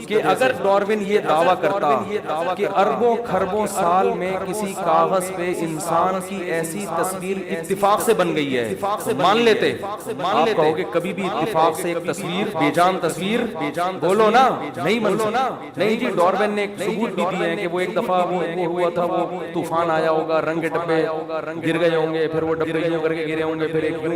کہ اگر ڈاروین یہ دعویٰ کرتا کہ اربوں خربوں سال میں کسی کاغذ پہ انسان کی ایسی تصویر اتفاق سے بن گئی ہے، مان لیتے؟ آپ کہو گے کبھی بھی اتفاق سے ایک تصویر، بے جان تصویر، بولو نا نہیں نہیں جی، ڈاروین نے ایک ثبوت بھی دیے ہیں کہ وہ ایک دفعہ وہ ہوا تھا، وہ طوفان آیا ہوگا، رنگ کے ڈبے گر گئے ہوں گے، پھر وہ ڈبے یوں کر کے گرے ہوں گے، پھر ایک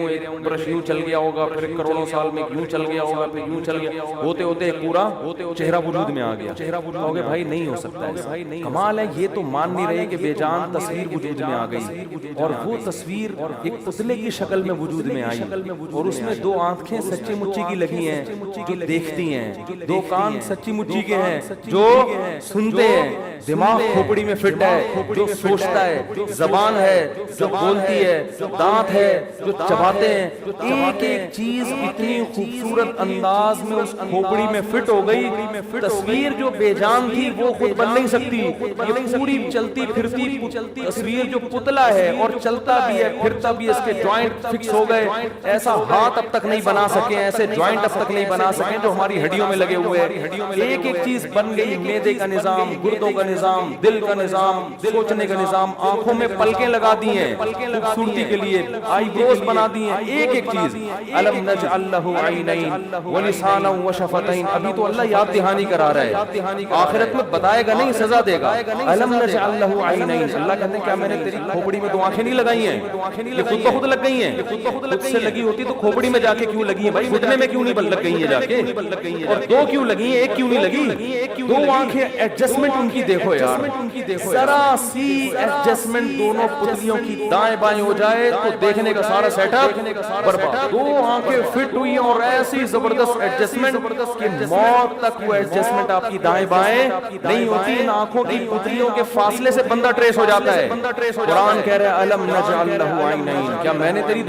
برش یوں چل گیا ہوگا، پھر ایک کروڑوں سال میں یوں چل گیا ہوگا، پھر یوں چل گیا، ہوتے ہوتے ایک پورا چہرہ وجود میں آ گیا۔ کہوگے بھائی نہیں ہو سکتا ہے، کمال ہے، یہ تو مان نہیں رہے کہ بے جان تصویر وجود میں آ گئی، اور وہ تصویر ایک پتلے کی شکل میں وجود میں آئی، اور اس میں دو آنکھیں سچی مچی کی لگی ہیں جو دیکھتی ہیں، دو کان سچی مچی کے ہیں، جو سنتے ہیں، دماغ کھوپڑی میں فٹ ہے، جو سوچتا ہے، زبان ہے جو بولتی ہے، دانت ہے جو چباتے ہیں، ایک ایک چیز اتنی خوبصورت انداز میں اس کھوپڑی میں فٹ ہو گئی، تصویر جو بے جان تھی وہ خود بن نہیں سکتی، یہ پوری چلتی پھرتی تصویر جو پتلا ہے اور چلتا بھی ہے پھرتا بھی، اس کے جوائنٹ فکس ہو گئے، ایسا ہاتھ اب تک نہیں بنا سکے، ایسے جوائنٹ اب تک نہیں بنا سکے جو ہماری ہڈیوں میں لگے ہوئے ہیں، ایک ایک چیز بن گئی، معدے کا نظام، گردوں کا نظام، دل کا نظام، سوچنے کا نظام، آنکھوں میں پلکیں لگا دی ہیں خوبصورتی کے لیے، آئی بروز بنا دی ہیں، ایک ایک چیز، الم نجعل لہ عینین ولسانا وشفتین، ابھی تو اللہ یاد دہانی کرا رہا ہے، آخرت میں بتائے گا نہیں، سزا دے گا، الم نجعل لہ عینین، اللہ کہتے ہیں کیا میں نے تیری کھوپڑی میں دو آنکھیں نہیں لگائی ہیں، یہ خود بخود لگ گئی ہیں، خود سے لگی ہوتی تو کھوپڑی میں جا کے کیوں لگی ہیں بھائی، گھٹنے میں کیوں نہیں لگ گئی ہیں جا کے، اور دو کیوں لگی ہیں، ایک کیوں نہیں لگی، دو آنکھیں ایڈجسٹمنٹ ان کی دیکھو یار، ذرا سی ایڈجسٹمنٹ دونوں پتلیوں کی دائیں بائیں ہو جائے تو دیکھنے کا سارا سیٹ اپ برباد، دو آنکھیں فٹ ہوئی ہیں اور ایسی زبردست ایڈجسٹمنٹ کہ موت تک وہ ایڈجسٹمنٹ آپ کی دائیں بائیں نہیں ہوتی، ان آنکھوں کی پتلیوں کے فاصلے سے بندہ ٹریس ہو جاتا ہے، قرآن کہہ رہا ہے الم نجعل لہ عینین، کیا میں نے تیری